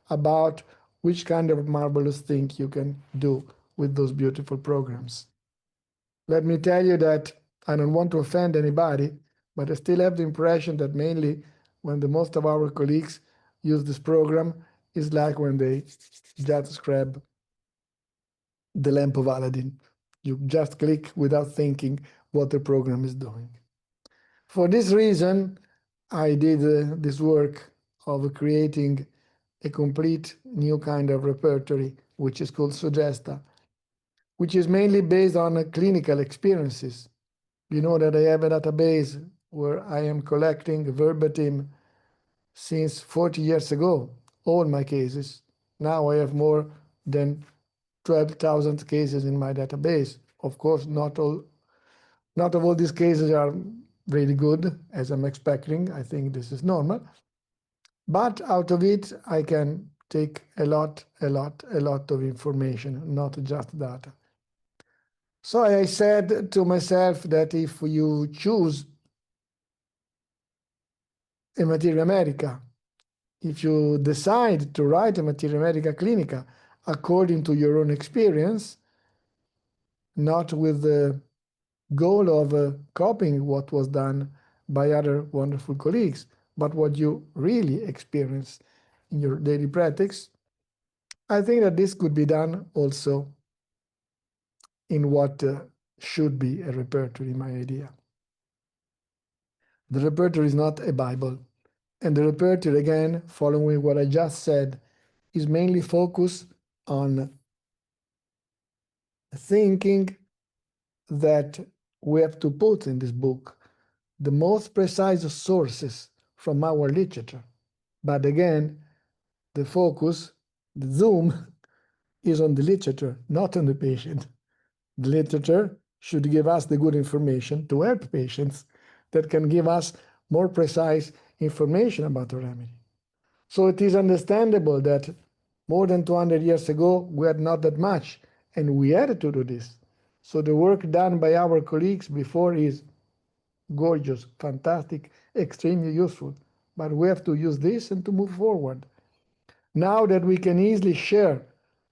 about which kind of marvelous thing you can do with those beautiful programs. Let me tell you that I don't want to offend anybody, but I still have the impression that mainly when the most of our colleagues use this program is like when they just grab the lamp of Aladdin. You just click without thinking what the program is doing. For this reason, I did this work of creating a complete new kind of repertory, which is called Suggesta, which is mainly based on clinical experiences. You know that I have a database where I am collecting verbatim since 40 years ago, all my cases. Now I have more than 12,000 cases in my database. Of course, not of all these cases are really good, as I'm expecting. I think this is normal. But out of it, I can take a lot of information, not just data. So I said to myself that if you choose a materia medica, if you decide to write a materia medica clinica according to your own experience, not with the goal of copying what was done by other wonderful colleagues, but what you really experience in your daily practice, I think that this could be done also in what should be a repertory, my idea. The repertory is not a Bible. And the repertory, again, following what I just said, is mainly focused on thinking that we have to put in this book the most precise sources from our literature. But again, the focus, the zoom, is on the literature, not on the patient. The literature should give us the good information to help patients that can give us more precise information about the remedy. So it is understandable that more than 200 years ago, we had not that much. and we had to do this. So the work done by our colleagues before is gorgeous, fantastic, extremely useful. But we have to use this and to move forward. Now that we can easily share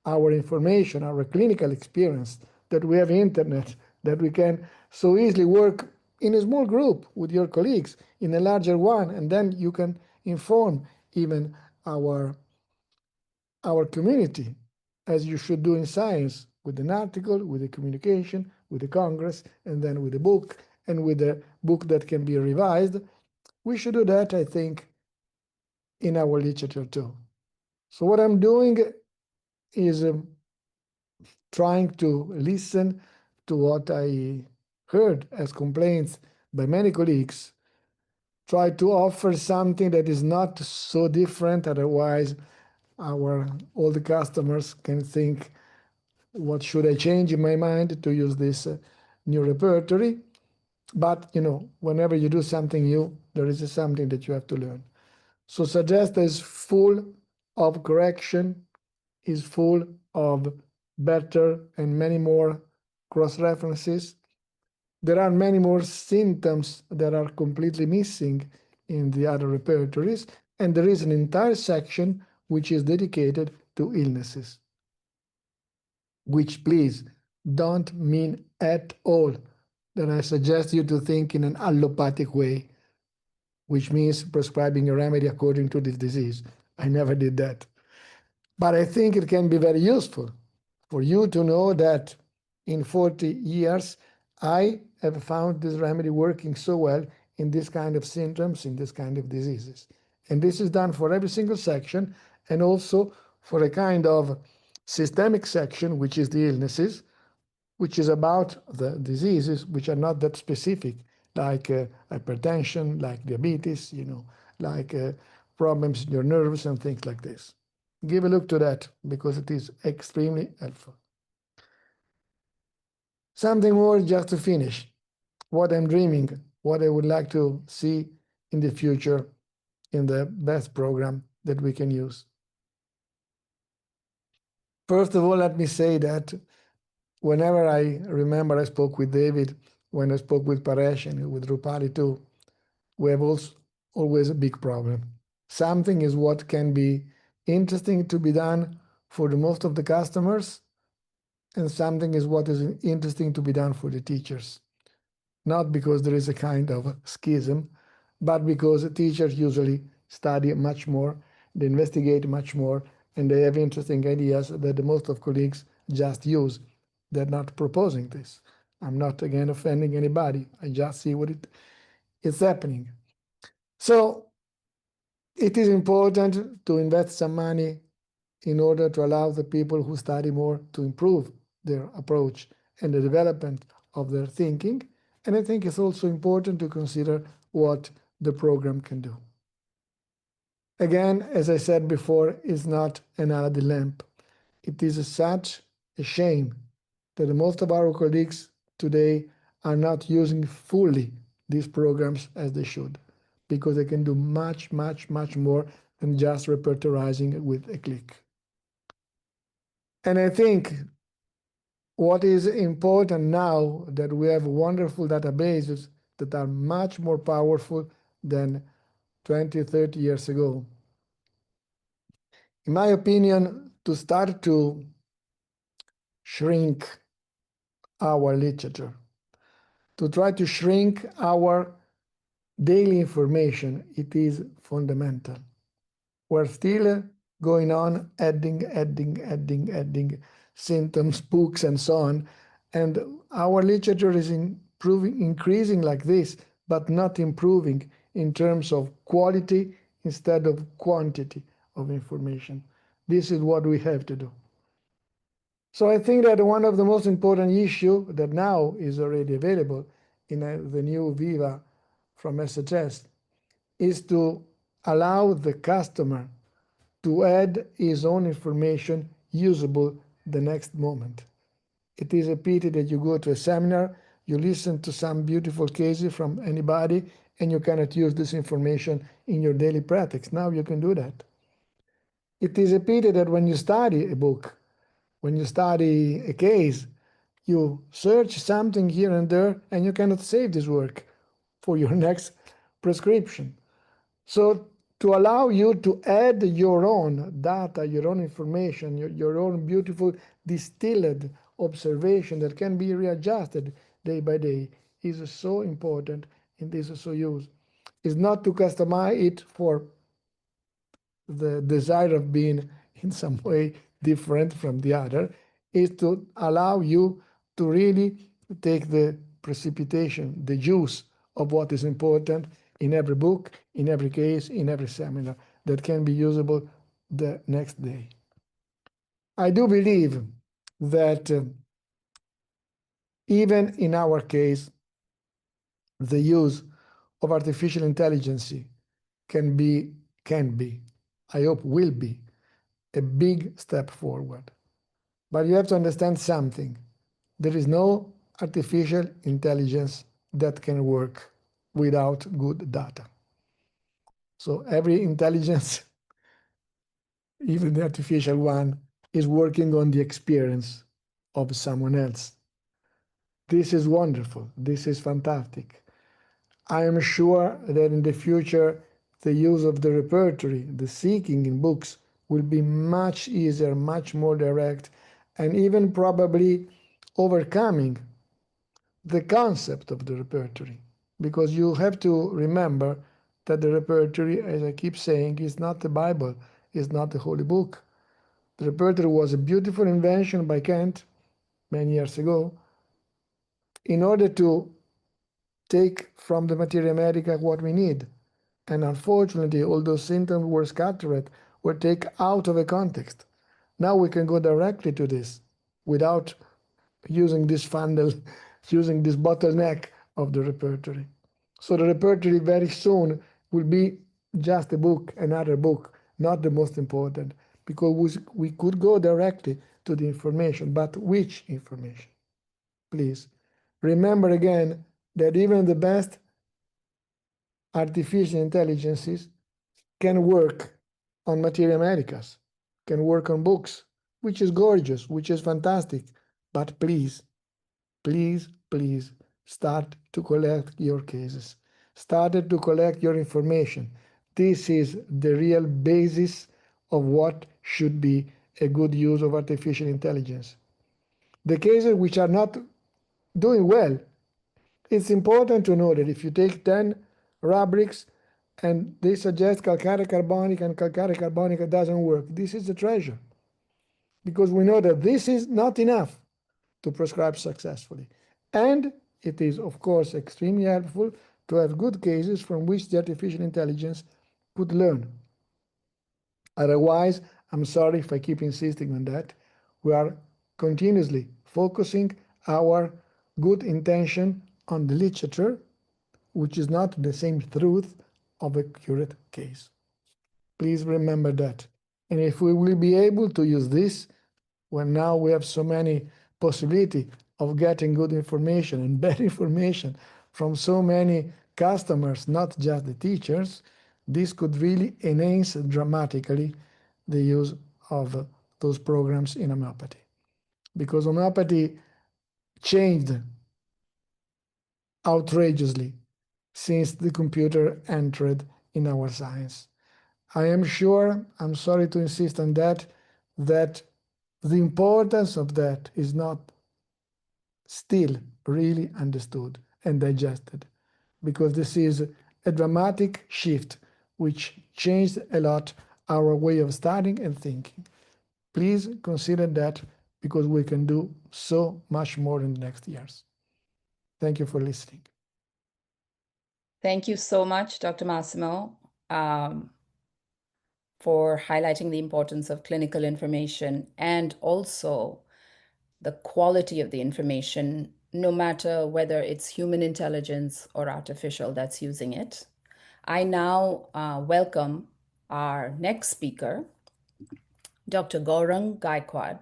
our information, our clinical experience, that we have internet, that we can so easily work in a small group with your colleagues, in a larger one, and then you can inform even our community, as you should do in science, with an article, with a communication, with a congress, and then with a book, and with a book that can be revised. We should do that, I think, in our literature too. So what I'm doing is trying to listen to what I heard as complaints by many colleagues, try to offer something that is not so different, otherwise all the customers can think, what should I change in my mind to use this new repertory? But whenever you do something new, there is something that you have to learn. So Suggest is full of correction, is full of better and many more cross-references. There are many more symptoms that are completely missing in the other repertories, and there is an entire section which is dedicated to illnesses, which, please, don't mean at all that I suggest you to think in an allopathic way, which means prescribing a remedy according to this disease. I never did that. But I think it can be very useful for you to know that in 40 years, I have found this remedy working so well in this kind of symptoms, in this kind of diseases. And this is done for every single section, and also for a kind of systemic section, which is the illnesses, which is about the diseases which are not that specific, like hypertension, like diabetes, like problems in your nerves and things like this. Give a look to that, because it is extremely helpful. Something more just to finish. What I'm dreaming, what I would like to see in the future in the best program that we can use. First of all, let me say that whenever I remember I spoke with David, when I spoke with Paresh and with Rupali too, we have also always a big problem. Something is what can be interesting to be done for the most of the customers, and something is what is interesting to be done for the teachers. Not because there is a kind of schism, but because the teachers usually study much more, they investigate much more, and they have interesting ideas that the most of colleagues just use. They're not proposing this. I'm not, again, offending anybody. I just see what it's happening. So it is important to invest some money in order to allow the people who study more to improve their approach and the development of their thinking. And I think it's also important to consider what the program can do. Again, as I said before, it's not an Aladdin lamp. It is such a shame that most of our colleagues today are not using fully these programs as they should, because they can do much, much, much more than just repertorizing with a click. And I think what is important now that we have wonderful databases that are much more powerful than 20, 30 years ago. In my opinion, to start to shrink our literature, to try to shrink our daily information, it is fundamental. We're still going on adding symptoms, books, and so on. And our literature is increasing like this, but not improving in terms of quality instead of quantity of information. This is what we have to do. So I think that one of the most important issues that now is already available in the new Viva from SHS is to allow the customer to add his own information usable the next moment. It is a pity that you go to a seminar, you listen to some beautiful cases from anybody, and you cannot use this information in your daily practice. Now you can do that. It is a pity that when you study a book, When you study a case, you search something here and there, and you cannot save this work for your next prescription. So to allow you to add your own data, your own information, your own beautiful distilled observation that can be readjusted day by day is so important and this is so used. Is not to customize it for the desire of being in some way different from the other, is to allow you to really take the precipitation, the juice of what is important in every book, in every case, in every seminar that can be usable the next day. I do believe that even in our case, the use of artificial intelligence can be, I hope will be, a big step forward. But you have to understand something. There is no artificial intelligence that can work without good data. So every intelligence, even the artificial one, is working on the experience of someone else. This is wonderful. This is fantastic. I am sure that in the future, the use of the repertory, the seeking in books, will be much easier, much more direct, and even probably overcoming the concept of the repertory. Because you have to remember that the repertory, as I keep saying, is not the Bible, is not the Holy Book. The repertory was a beautiful invention by Kant many years ago in order to take from the materia medica what we need. And unfortunately, all those symptoms were scattered, were taken out of a context. Now we can go directly to this without using this funnel, using this bottleneck of the repertory. So the repertory very soon will be just a book, another book, not the most important, because we could go directly to the information. But which information? Please remember again that even the best artificial intelligences can work on materia medicas, can work on books, which is gorgeous, which is fantastic. But please, please, please start to collect your cases. Start to collect your information. This is the real basis of what should be a good use of artificial intelligence. The cases which are not doing well, it's important to know that if you take 10 rubrics and they suggest calcare carbonic and calcare carbonic doesn't work, this is a treasure. Because we know that this is not enough to prescribe successfully. And it is, of course, extremely helpful to have good cases from which the artificial intelligence could learn. Otherwise, I'm sorry if I keep insisting on that, we are continuously focusing our good intention on the literature, which is not the same truth of a accurate case. Please remember that. And if we will be able to use this, when now we have so many possibility of getting good information and better information from so many customers, not just the teachers, this could really enhance dramatically the use of those programs in homeopathy. Because homeopathy changed outrageously since the computer entered in our science. I am sure, I'm sorry to insist on that, that the importance of that is not still really understood and digested, because this is a dramatic shift which changed a lot our way of studying and thinking. Please consider that, because we can do so much more in the next years. Thank you for listening. Thank you so much, Dr. Massimo, for highlighting the importance of clinical information and also the quality of the information, no matter whether it's human intelligence or artificial that's using it. I now welcome our next speaker, Dr. Gaurang Gaikwad,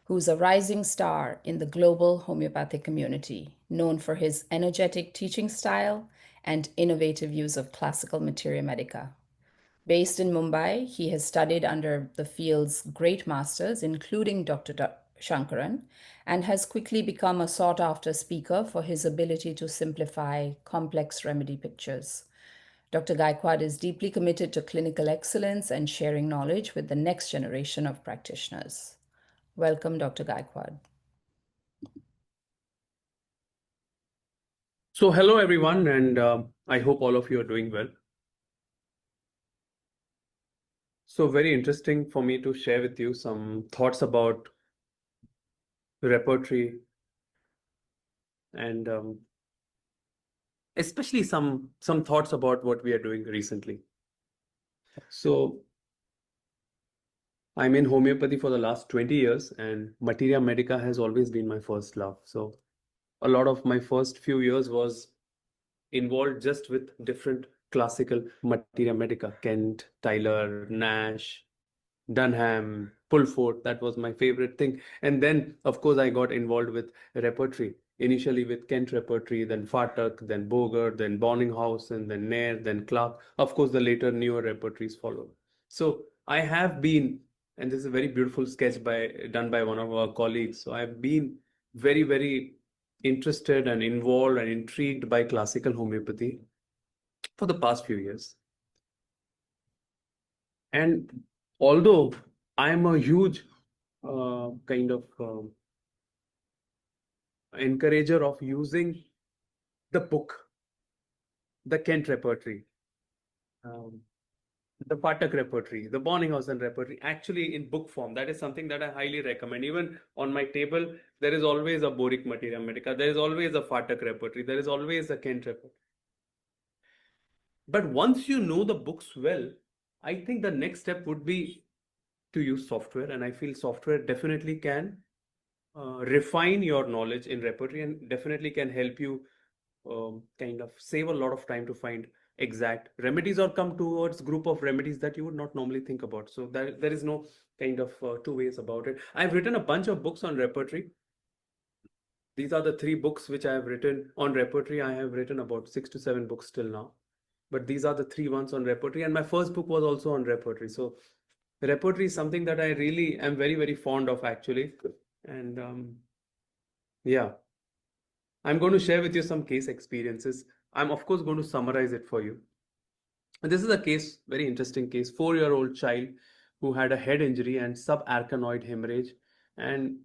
who's a rising star in the global homeopathic community, known for his energetic teaching style and innovative use of classical materia medica. Based in Mumbai, he has studied under the field's great masters, including Dr. Sankaran and has quickly become a sought-after speaker for his ability to simplify complex remedy pictures. Dr. Gaikwad is deeply committed to clinical excellence and sharing knowledge with the next generation of practitioners. Welcome, Dr. Gaikwad. So hello everyone, and I hope all of you are doing well. So very interesting for me to share with you some thoughts about repertory and especially some thoughts about what we are doing recently. So I'm in homeopathy for the last 20 years, and materia medica has always been my first love. So a lot of my first few years was involved just with different classical materia medica, Kent, Tyler, Nash, Dunham, Pulford. That was my favorite thing. And then, of course, I got involved with repertory. Initially with Kent repertory, then Fatak, then Bogart, then Bonninghausen, then Nair, then Clark. Of course, the later newer repertories followed. So I have been, and this is a very beautiful sketch done by one of our colleagues. So I've been very, very interested and involved and intrigued by classical homeopathy for the past few years. And although I'm a huge kind of encourager of using the book, the Kent repertory, the Patak repertory, the Bonninghausen repertory, actually in book form. That is something that I highly recommend. Even on my table, there is always a Boric Materia Medica, there is always a Fatak repertory, there is always a Kent repertory. But once you know the books well, I think the next step would be to use software, and I feel software definitely can refine your knowledge in repertory and definitely can help you kind of save a lot of time to find exact remedies or come towards group of remedies that you would not normally think about. So there is no kind of two ways about it. I've written a bunch of books on repertory. These are the 3 books which I have written on repertory. I have written about 6 to 7 books till now, but these are the 3 ones on repertory, and my first book was also on repertory. So repertory is something that I really am very, very fond of actually. And yeah, I'm going to share with you some case experiences. I'm of course going to summarize it for you. And this is a case, very interesting case, 4-year-old child who had a head injury and subarachnoid hemorrhage. And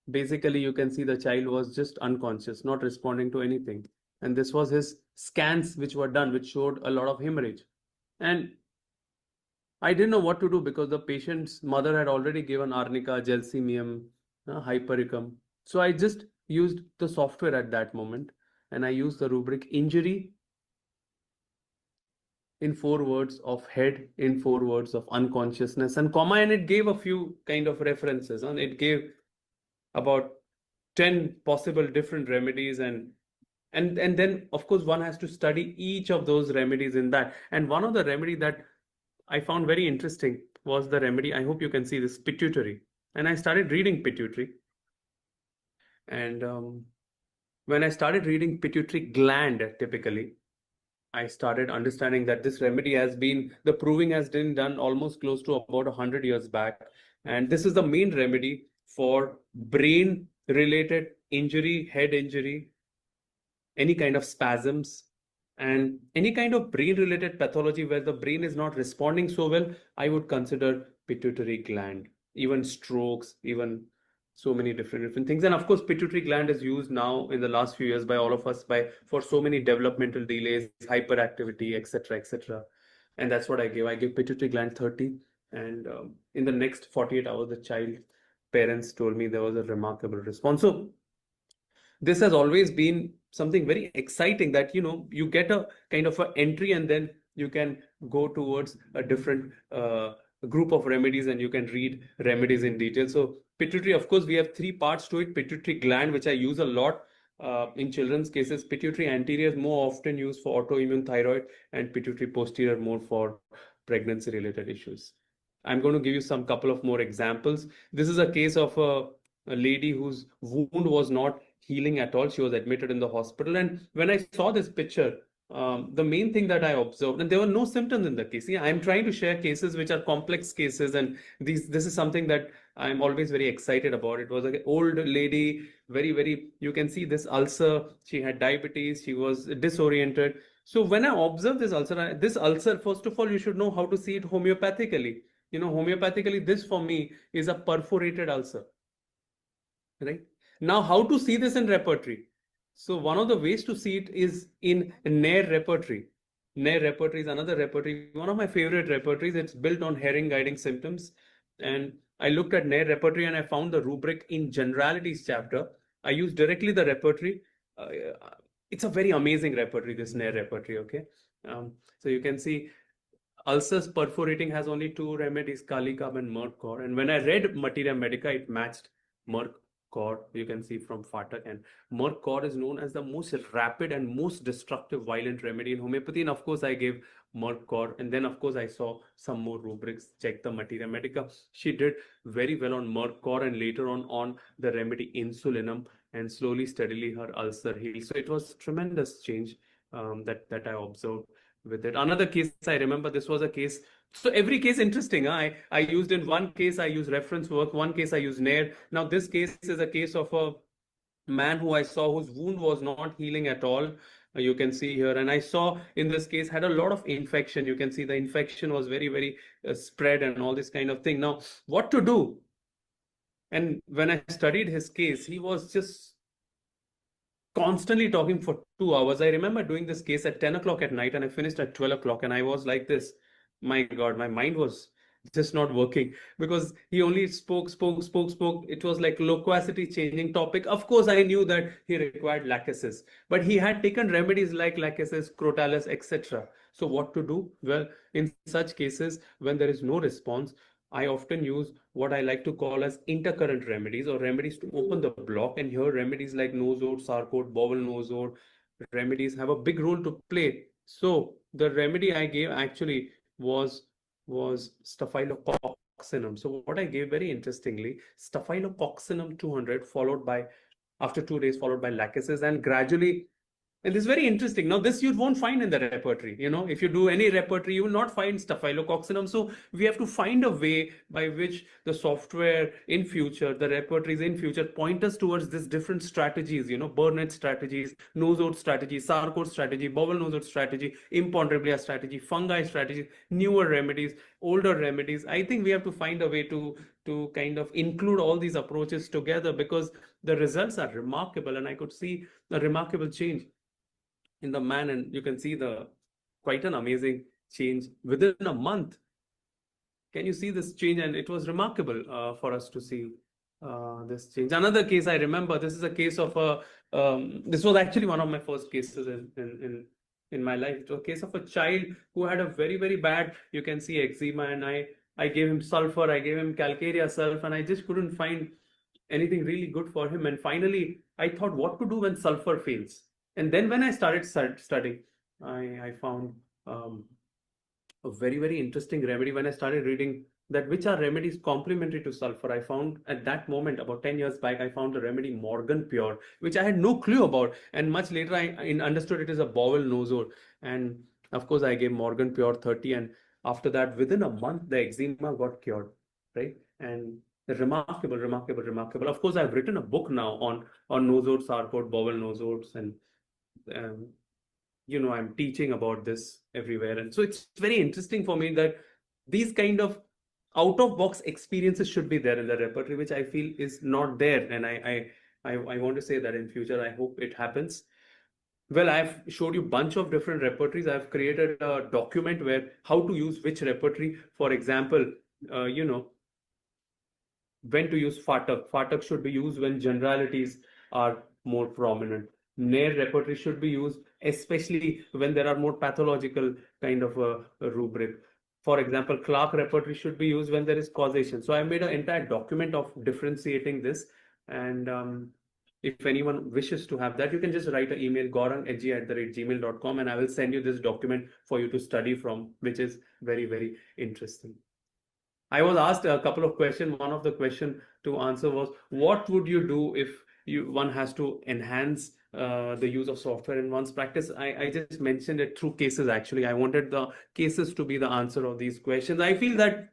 basically you can see the child was just unconscious, not responding to anything. And this was his scans which were done, which showed a lot of hemorrhage. And I didn't know what to do because the patient's mother had already given arnica, gelsemium, hypericum. So I just used the software at that moment, and I used the rubric injury in 4 words of head, in 4 words of unconsciousness, and comma, and it gave a few kind of references, and it gave about 10 possible different remedies, and then of course one has to study each of those remedies in that. And one of the remedy that I found very interesting was the remedy, I hope you can see this, pituitary. And I started reading pituitary. And when I started reading pituitary gland, typically, I started understanding that this remedy has been, the proving has been done almost close to about 100 years back. And this is the main remedy for brain-related injury, head injury, any kind of spasms, and any kind of brain-related pathology where the brain is not responding so well. I would consider pituitary gland, even strokes, even so many different things. And of course, pituitary gland is used now in the last few years by all of us for so many developmental delays, hyperactivity, etc., etc. And that's what I give. I give pituitary gland 30, and in the next 48 hours, the child parents told me there was a remarkable response. So this has always been something very exciting, that you get a kind of an entry, and then you can go towards a different group of remedies, and you can read remedies in detail. So pituitary, of course, we have 3 parts to it. Pituitary gland, which I use a lot in children's cases. Pituitary anterior is more often used for autoimmune thyroid, and pituitary posterior more for pregnancy related issues. I'm going to give you some couple of more examples. This is a case of a lady whose wound was not healing at all. She was admitted in the hospital. And when I saw this picture, the main thing that I observed, and there were no symptoms in the case. Yeah, I'm trying to share cases which are complex cases, and this is something that I'm always very excited about. It was an old lady, very, you can see this ulcer. She had diabetes. She was disoriented. So when I observe this ulcer, first of all, you should know how to see it homeopathically. Homeopathically, this for me is a perforated ulcer, right? Now, how to see this in repertory? So one of the ways to see it is in Nair repertory. Nair repertory is another repertory, one of my favorite repertories. It's built on herring guiding symptoms. And I looked at Nair repertory and I found the rubric in generalities chapter. I used directly the repertory. Uh, it's a very amazing repertory, this Nair repertory, okay? So you can see ulcers perforating has only two remedies, Kalikam and Merck Core. And when I read Materia Medica, it matched Merck Core. You can see from Fatak. And Merck Core is known as the most rapid and most destructive violent remedy in homeopathy. And of course, I gave Merck Core. And then, of course, I saw some more rubrics, check the Materia Medica. She did very well on Merck Core and later on the remedy Insulinum. And slowly, steadily, her ulcer healed. So it was tremendous change that I observed with it. Another case I remember, this was a case. So every case interesting. I used in one case, I used reference work. One case I used Nair. Now this case is a case of a man who I saw whose wound was not healing at all. You can see here, and I saw in this case had a lot of infection. You can see the infection was very spread and all this kind of thing. Now, what to do? And when I studied his case, he was just constantly talking for 2 hours. I remember doing this case at 10 o'clock at night and I finished at 12 o'clock and I was like this. My God, my mind was just not working because he only spoke. It was like loquacity, changing topic. Of course, I knew that he required lachesis, but he had taken remedies like lachesis, crotalus, etc. So what to do? Well, in such cases, when there is no response, I often use what I like to call as intercurrent remedies or remedies to open the block. And here remedies like nosode, sarcode, bowel nosode remedies have a big role to play. So the remedy I gave actually was staphylococcinum. So what I gave very interestingly, staphylococcinum 200 followed by after 2 days followed by lachesis and gradually. And this is very interesting. Now, this you won't find in the repertory. If you do any repertory, you will not find staphylococcinum. So we have to find a way by which the software in future, the repertories in future point us towards these different strategies, Burnett strategies, nosode strategy, sarcode strategy, bowel nosode strategy, imponderabilia strategy, fungi strategies, newer remedies, older remedies. I think we have to find a way to kind of include all these approaches together because the results are remarkable and I could see a remarkable change in the man, and you can see the quite an amazing change within a month. Can you see this change? And it was remarkable for us to see this change. Another case I remember, this is a case of this was actually one of my first cases in my life. It was a case of a child who had a very bad, you can see eczema, and I gave him sulfur, I gave him calcarea sulf, and I just couldn't find anything really good for him. And finally, I thought what to do when sulfur fails. And then when I started studying, I found a very interesting remedy. When I started reading that which are remedies complementary to sulfur, I found at that moment, about 10 years back, I found a remedy Morgan Pure, which I had no clue about. And much later, I understood it is a bowel nosode. And of course, I gave Morgan Pure 30. And after that, within a month, the eczema got cured, right? And remarkable. Of course, I've written a book now on nosodes, sarcode, bowel nosodes, and I'm teaching about this everywhere. And so it's very interesting for me that these kind of out-of-box experiences should be there in the repertory, which I feel is not there. And I want to say that in future, I hope it happens. Well, I've showed you a bunch of different repertories. I've created a document where how to use which repertory. For example, when to use Fatak. Fatak should be used when generalities are more prominent. Nair repertory should be used, especially when there are more pathological kind of a rubric. For example, Clark repertory should be used when there is causation. So I made an entire document of differentiating this. And if anyone wishes to have that, you can just write an email, gaurang@gmail.com, and I will send you this document for you to study from, which is very interesting. I was asked a couple of questions. One of the question to answer was, what would you do if one has to enhance the use of software in one's practice? I just mentioned it through cases. Actually, I wanted the cases to be the answer of these questions. I feel that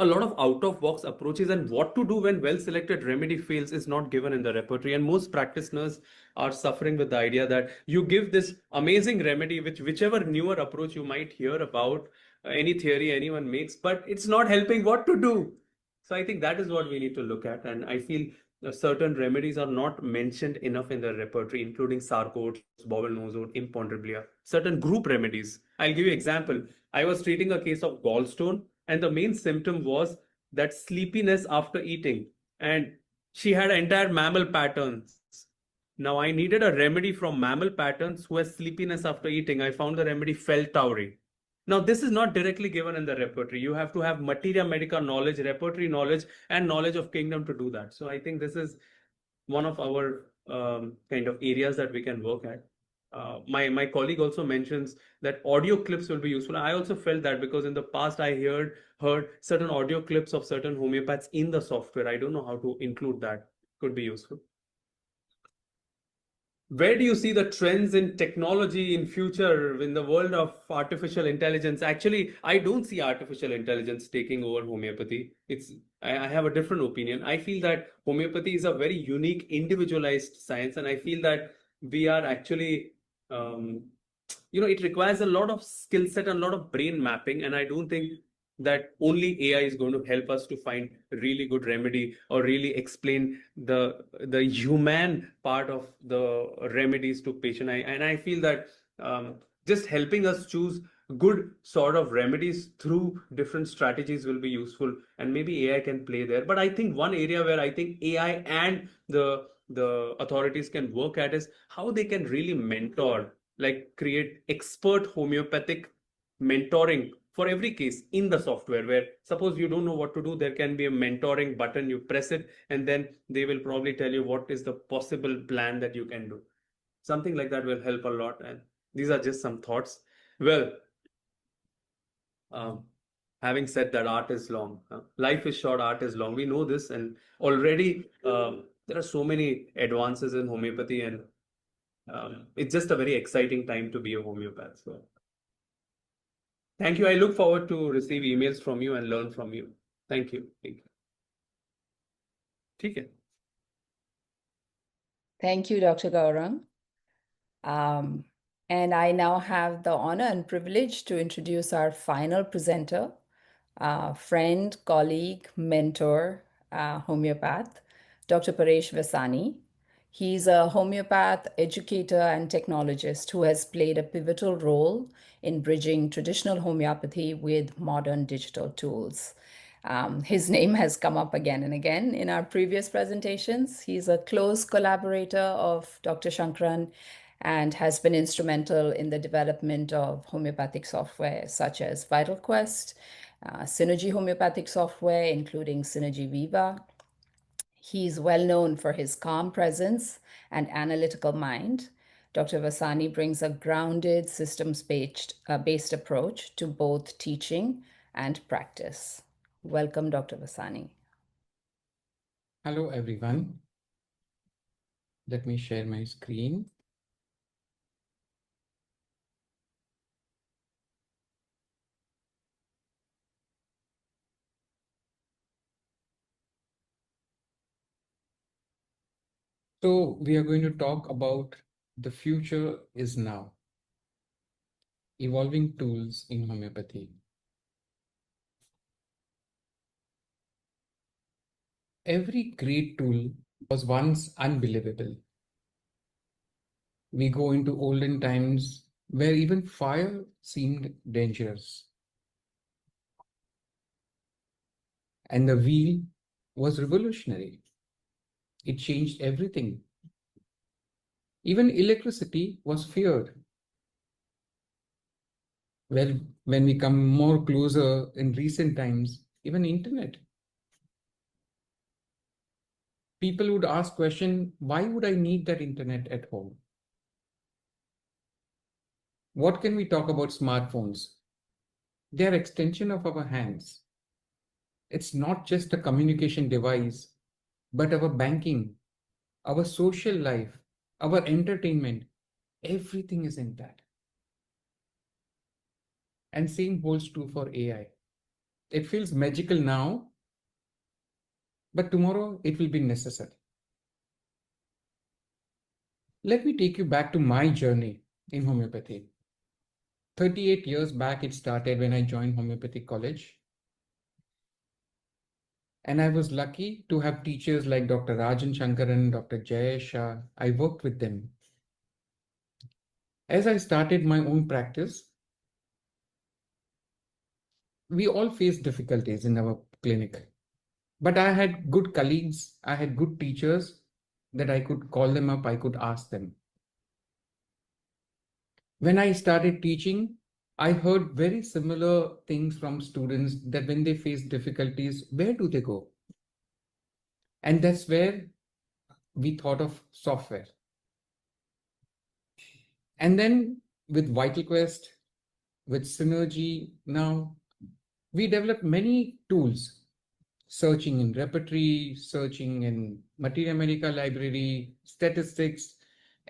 a lot of out-of-box approaches, and what to do when well-selected remedy fails is not given in the repertory. And most practitioners are suffering with the idea that you give this amazing remedy, whichever newer approach you might hear about, any theory anyone makes, but it's not helping. What to do? So I think that is what we need to look at. And I feel certain remedies are not mentioned enough in the repertory, including Sarcoats, bowel nosode, impondreblia, certain group remedies. I'll give you an example. I was treating a case of gallstone, and the main symptom was that sleepiness after eating. And she had entire mammal patterns. Now I needed a remedy from mammal patterns who has sleepiness after eating. I found the remedy Feltauri. Now, this is not directly given in the repertory. You have to have materia medica knowledge, repertory knowledge, and knowledge of kingdom to do that. So I think this is one of our kind of areas that we can work at. My colleague also mentions that audio clips will be useful. I also felt that because in the past I heard certain audio clips of certain homeopaths in the software. I don't know how to include that. Could be useful. Where do you see the trends in technology in future in the world of artificial intelligence? Actually, I don't see artificial intelligence taking over homeopathy. I have a different opinion. I feel that homeopathy is a very unique, individualized science, and I feel that we are actually, it requires a lot of skill set and a lot of brain mapping, and I don't think that only AI is going to help us to find really good remedy or really explain the human part of the remedies to patient. I feel that just helping us choose good sort of remedies through different strategies will be useful, and maybe AI can play there. But I think one area where I think AI and the authorities can work at is how they can really mentor, like create expert homeopathic mentoring for every case in the software, where suppose you don't know what to do, there can be a mentoring button, you press it, and then they will probably tell you what is the possible plan that you can do. Something like that will help a lot. And these are just some thoughts. Well, having said that, art is long, life is short, art is long, we know this. And already there are so many advances in homeopathy, and it's just a very exciting time to be a homeopath. So thank you. I look forward to receive emails from you and learn from you. Thank you. Thank you. ठीक है. Thank you, Dr. Gaurang. And I now have the honor and privilege to introduce our final presenter, friend, colleague, mentor, homeopath, Dr. Paresh Vasani. He's a homeopath, educator, and technologist who has played a pivotal role in bridging traditional homeopathy with modern digital tools. His name has come up again and again in our previous presentations. He's a close collaborator of Dr. Sankaran and has been instrumental in the development of homeopathic software such as VitalQuest, Synergy homeopathic software, including Synergy Viva. He's well known for his calm presence and analytical mind. Dr. Vasani brings a grounded, systems-based approach to both teaching and practice. Welcome, Dr. Vasani. Hello, everyone. Let me share my screen. So we are going to talk about the future is now. Evolving tools in homeopathy. Every great tool was once unbelievable. We go into olden times where even fire seemed dangerous. And the wheel was revolutionary. It changed everything. Even electricity was feared. Well, when we come more closer in recent times, even internet. People would ask question, why would I need that internet at home? What can we talk about smartphones? They are extension of our hands. It's not just a communication device, but our banking, our social life, our entertainment, everything is in that. And same holds true for AI. It feels magical now, but tomorrow it will be necessary. Let me take you back to my journey in homeopathy. 38 years back, it started when I joined Homeopathic College. And I was lucky to have teachers like Dr. Rajan Sankaran, Dr. Jayesh. I worked with them. As I started my own practice, we all faced difficulties in our clinic. But I had good colleagues, I had good teachers that I could call them up, I could ask them. When I started teaching, I heard very similar things from students that when they face difficulties, where do they go? And that's where we thought of software. And then with Vital Quest, with Synergy now, we developed many tools, searching in repertory, searching in Materia Medica library, statistics,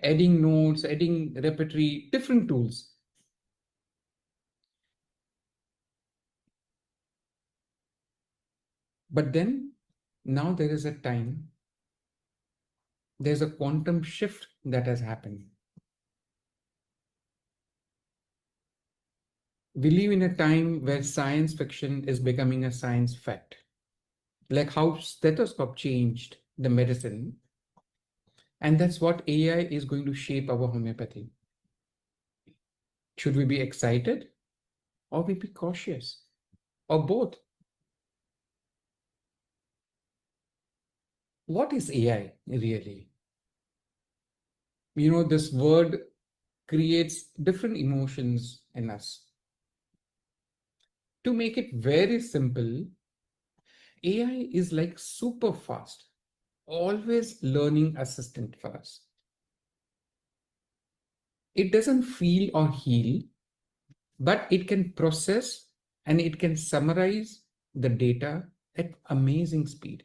adding notes, adding repertory, different tools. But then now there is a time, there's a quantum shift that has happened. We live in a time where science fiction is becoming a science fact. Like how stethoscope changed the medicine. And that's what AI is going to shape our homeopathy. Should we be excited or we be cautious or both? What is AI really? This word creates different emotions in us. To make it very simple, AI is like super fast, always learning assistant for us. It doesn't feel or heal, but it can process and it can summarize the data at amazing speed.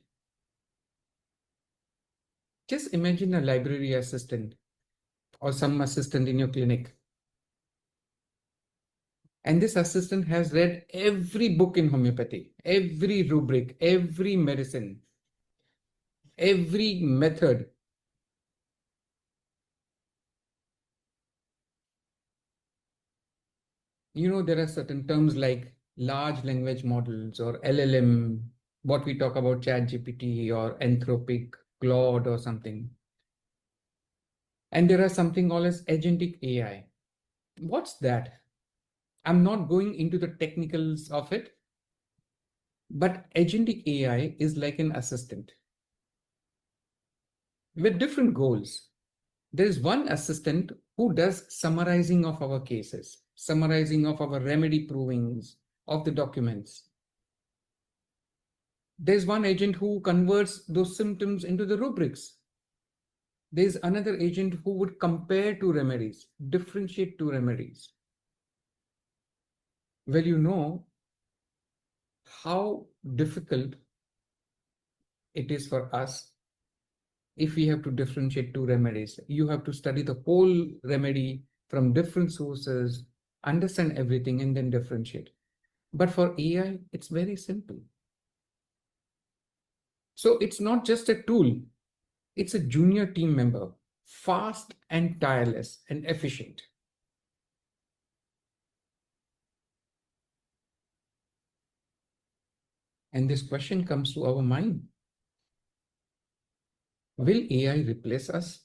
Just imagine a library assistant or some assistant in your clinic. And this assistant has read every book in homeopathy, every rubric, every medicine, every method. There are certain terms like large language models or LLM, what we talk about ChatGPT or Anthropic, Claude or something. And there are something called as agentic AI. What's that? I'm not going into the technicals of it, but agentic AI is like an assistant with different goals. There is one assistant who does summarizing of our cases, summarizing of our remedy provings of the documents. There's one agent who converts those symptoms into the rubrics. There's another agent who would compare two remedies, differentiate two remedies. Well, you know how difficult it is for us if we have to differentiate two remedies. You have to study the whole remedy from different sources, understand everything, and then differentiate. But for AI, it's very simple. So it's not just a tool, it's a junior team member, fast and tireless and efficient. And this question comes to our mind. Will AI replace us?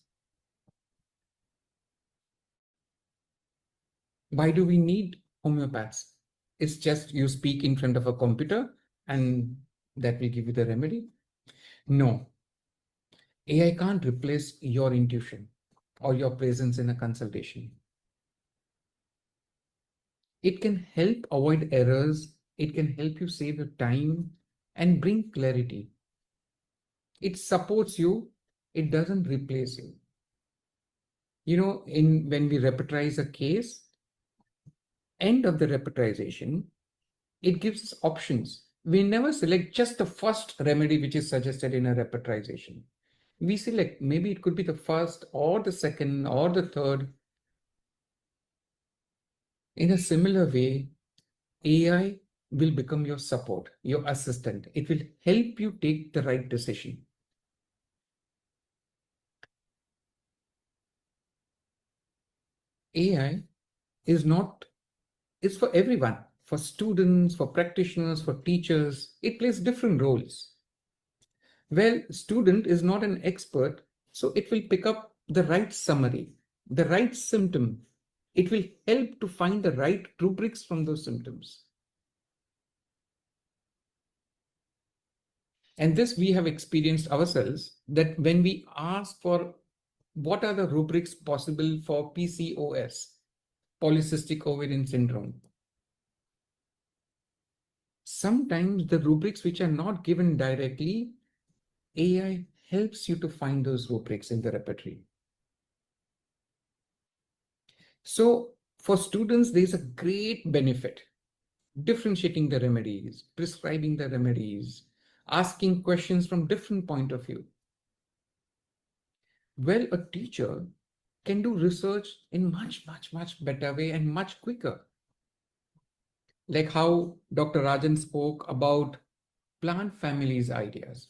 Why do we need homeopaths? It's just you speak in front of a computer and that will give you the remedy? No. AI can't replace your intuition or your presence in a consultation. It can help avoid errors. It can help you save your time and bring clarity. It supports you. It doesn't replace you. When we repertorize a case, end of the repertorization, it gives us options. We never select just the first remedy which is suggested in a repertorization. We select maybe it could be the first or the second or the third. In a similar way, AI will become your support, your assistant. It will help you take the right decision. AI is for everyone, for students, for practitioners, for teachers. It plays different roles. Well, student is not an expert, so it will pick up the right summary, the right symptom. It will help to find the right rubrics from those symptoms. And this we have experienced ourselves, that when we ask for what are the rubrics possible for PCOS, polycystic ovarian syndrome, sometimes the rubrics which are not given directly, AI helps you to find those rubrics in the repertoire. So for students, there's a great benefit differentiating the remedies, prescribing the remedies, asking questions from different point of view. Well, a teacher can do research in much better way and much quicker. Like how Dr. Rajan spoke about plant families ideas.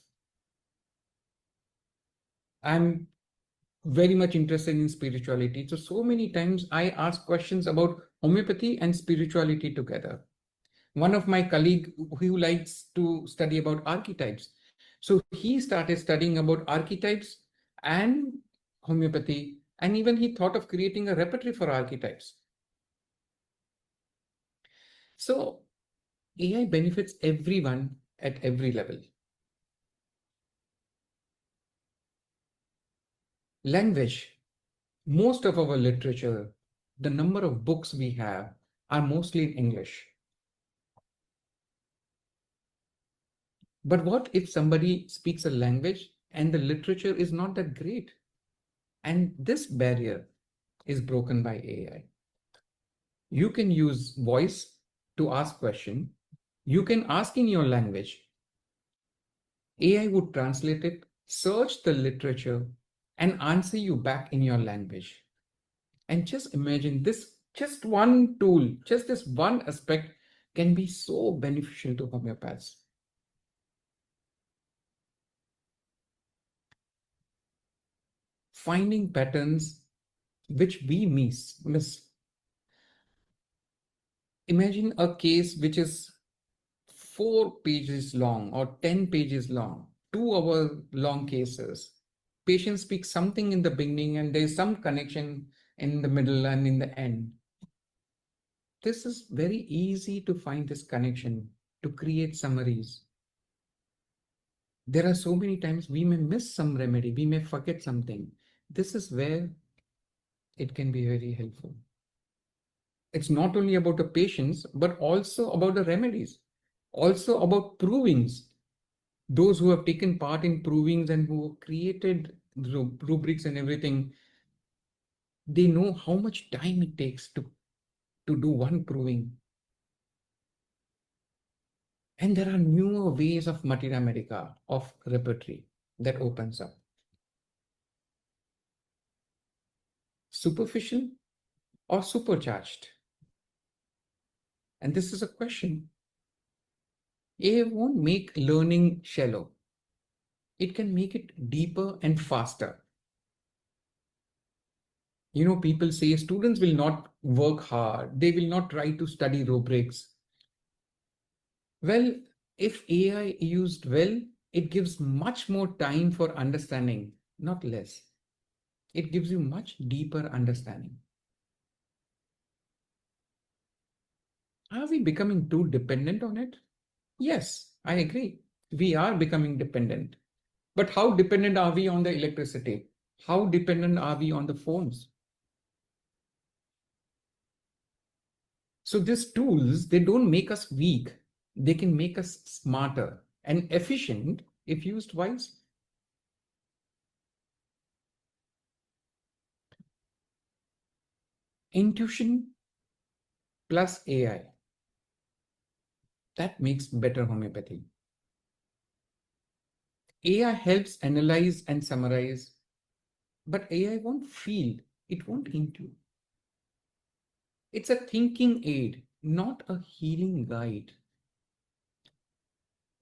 I'm very much interested in spirituality. So many times I ask questions about homeopathy and spirituality together. One of my colleague who likes to study about archetypes. So he started studying about archetypes and homeopathy, and even he thought of creating a repertoire for archetypes. So AI benefits everyone at every level. Language. Most of our literature, the number of books we have are mostly in English. But what if somebody speaks a language and the literature is not that great? And this barrier is broken by AI. You can use voice to ask question. You can ask in your language. AI would translate it, search the literature, and answer you back in your language. And just imagine this, just one tool, just this one aspect can be so beneficial to homeopaths. Finding patterns which we miss. Imagine a case which is 4 pages long or 10 pages long, 2 hour long cases. Patient speaks something in the beginning and there's some connection in the middle and in the end. This is very easy to find this connection, to create summaries. There are so many times we may miss some remedy, we may forget something. This is where it can be very helpful. It's not only about the patients, but also about the remedies, also about provings. Those who have taken part in provings and who created rubrics and everything, they know how much time it takes to do one proving. And there are newer ways of materia medica, of repertory that opens up. Superficial or supercharged? And this is a question. AI won't make learning shallow. It can make it deeper and faster. You know, people say students will not work hard. They will not try to study rubrics. Well, if AI used well, it gives much more time for understanding, not less. It gives you much deeper understanding. Are we becoming too dependent on it? Yes, I agree. We are becoming dependent. But how dependent are we on the electricity? How dependent are we on the phones? So these tools, they don't make us weak. They can make us smarter and efficient if used wise. Intuition plus AI. That makes better homeopathy. AI helps analyze and summarize, but AI won't feel, it won't intuit. It's a thinking aid, not a healing guide.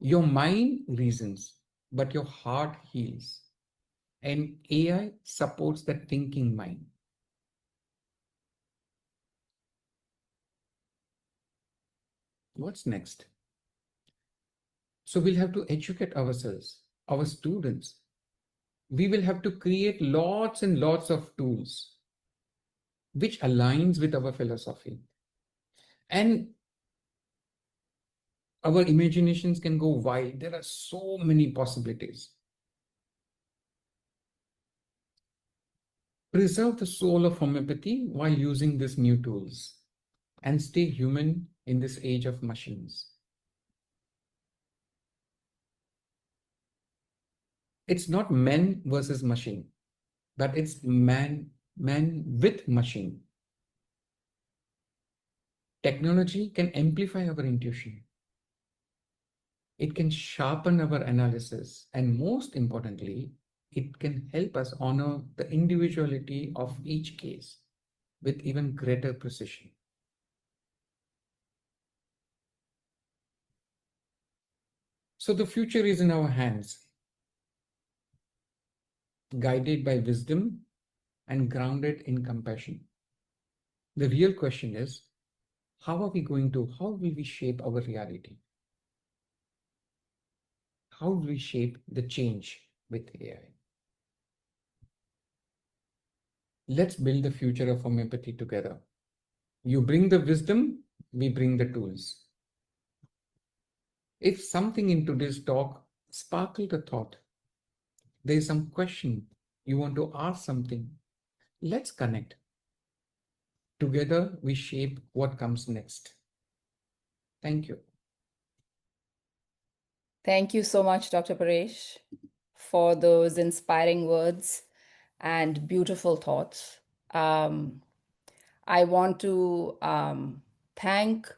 Your mind reasons, but your heart heals. And AI supports that thinking mind. What's next? So we'll have to educate ourselves, our students. We will have to create lots and lots of tools which aligns with our philosophy. And our imaginations can go wild. There are so many possibilities. Preserve the soul of homeopathy while using these new tools and stay human in this age of machines. It's not man versus machine, but it's man with machine. Technology can amplify our intuition. It can sharpen our analysis, and most importantly, it can help us honor the individuality of each case with even greater precision. So the future is in our hands, guided by wisdom and grounded in compassion. The real question is, how will we shape our reality? How will we shape the change with AI? Let's build the future of homeopathy together. You bring the wisdom, we bring the tools. If something in today's talk sparkled a thought, there is some question, you want to ask something, let's connect. Together, we shape what comes next. Thank you. Thank you so much, Dr. Paresh, for those inspiring words and beautiful thoughts. I want to thank,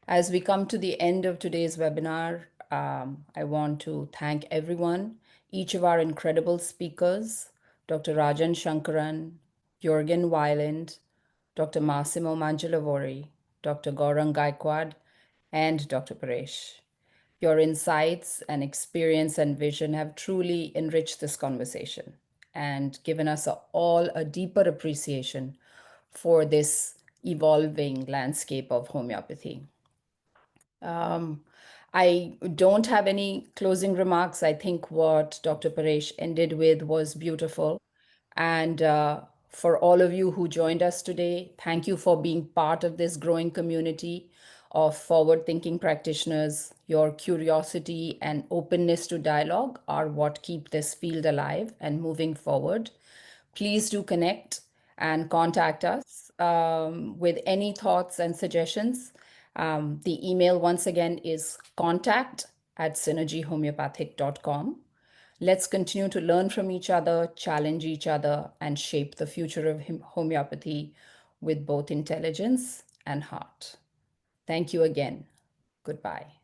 as we come to the end of today's webinar, I want to thank everyone, each of our incredible speakers, Dr. Rajan Sankaran, Jürgen Weiland, Dr. Massimo Mangialavori, Dr. Gaurang Gaikwad, and Dr. Paresh. Your insights and experience and vision have truly enriched this conversation and given us all a deeper appreciation for this evolving landscape of homeopathy. I don't have any closing remarks. I think what Dr. Paresh ended with was beautiful. And for all of you who joined us today, thank you for being part of this growing community of forward-thinking practitioners. Your curiosity and openness to dialogue are what keep this field alive and moving forward. Please do connect and contact us with any thoughts and suggestions. The email once again is contact@synergyhomeopathic.com. Let's continue to learn from each other, challenge each other, and shape the future of homeopathy with both intelligence and heart. Thank you again. Goodbye.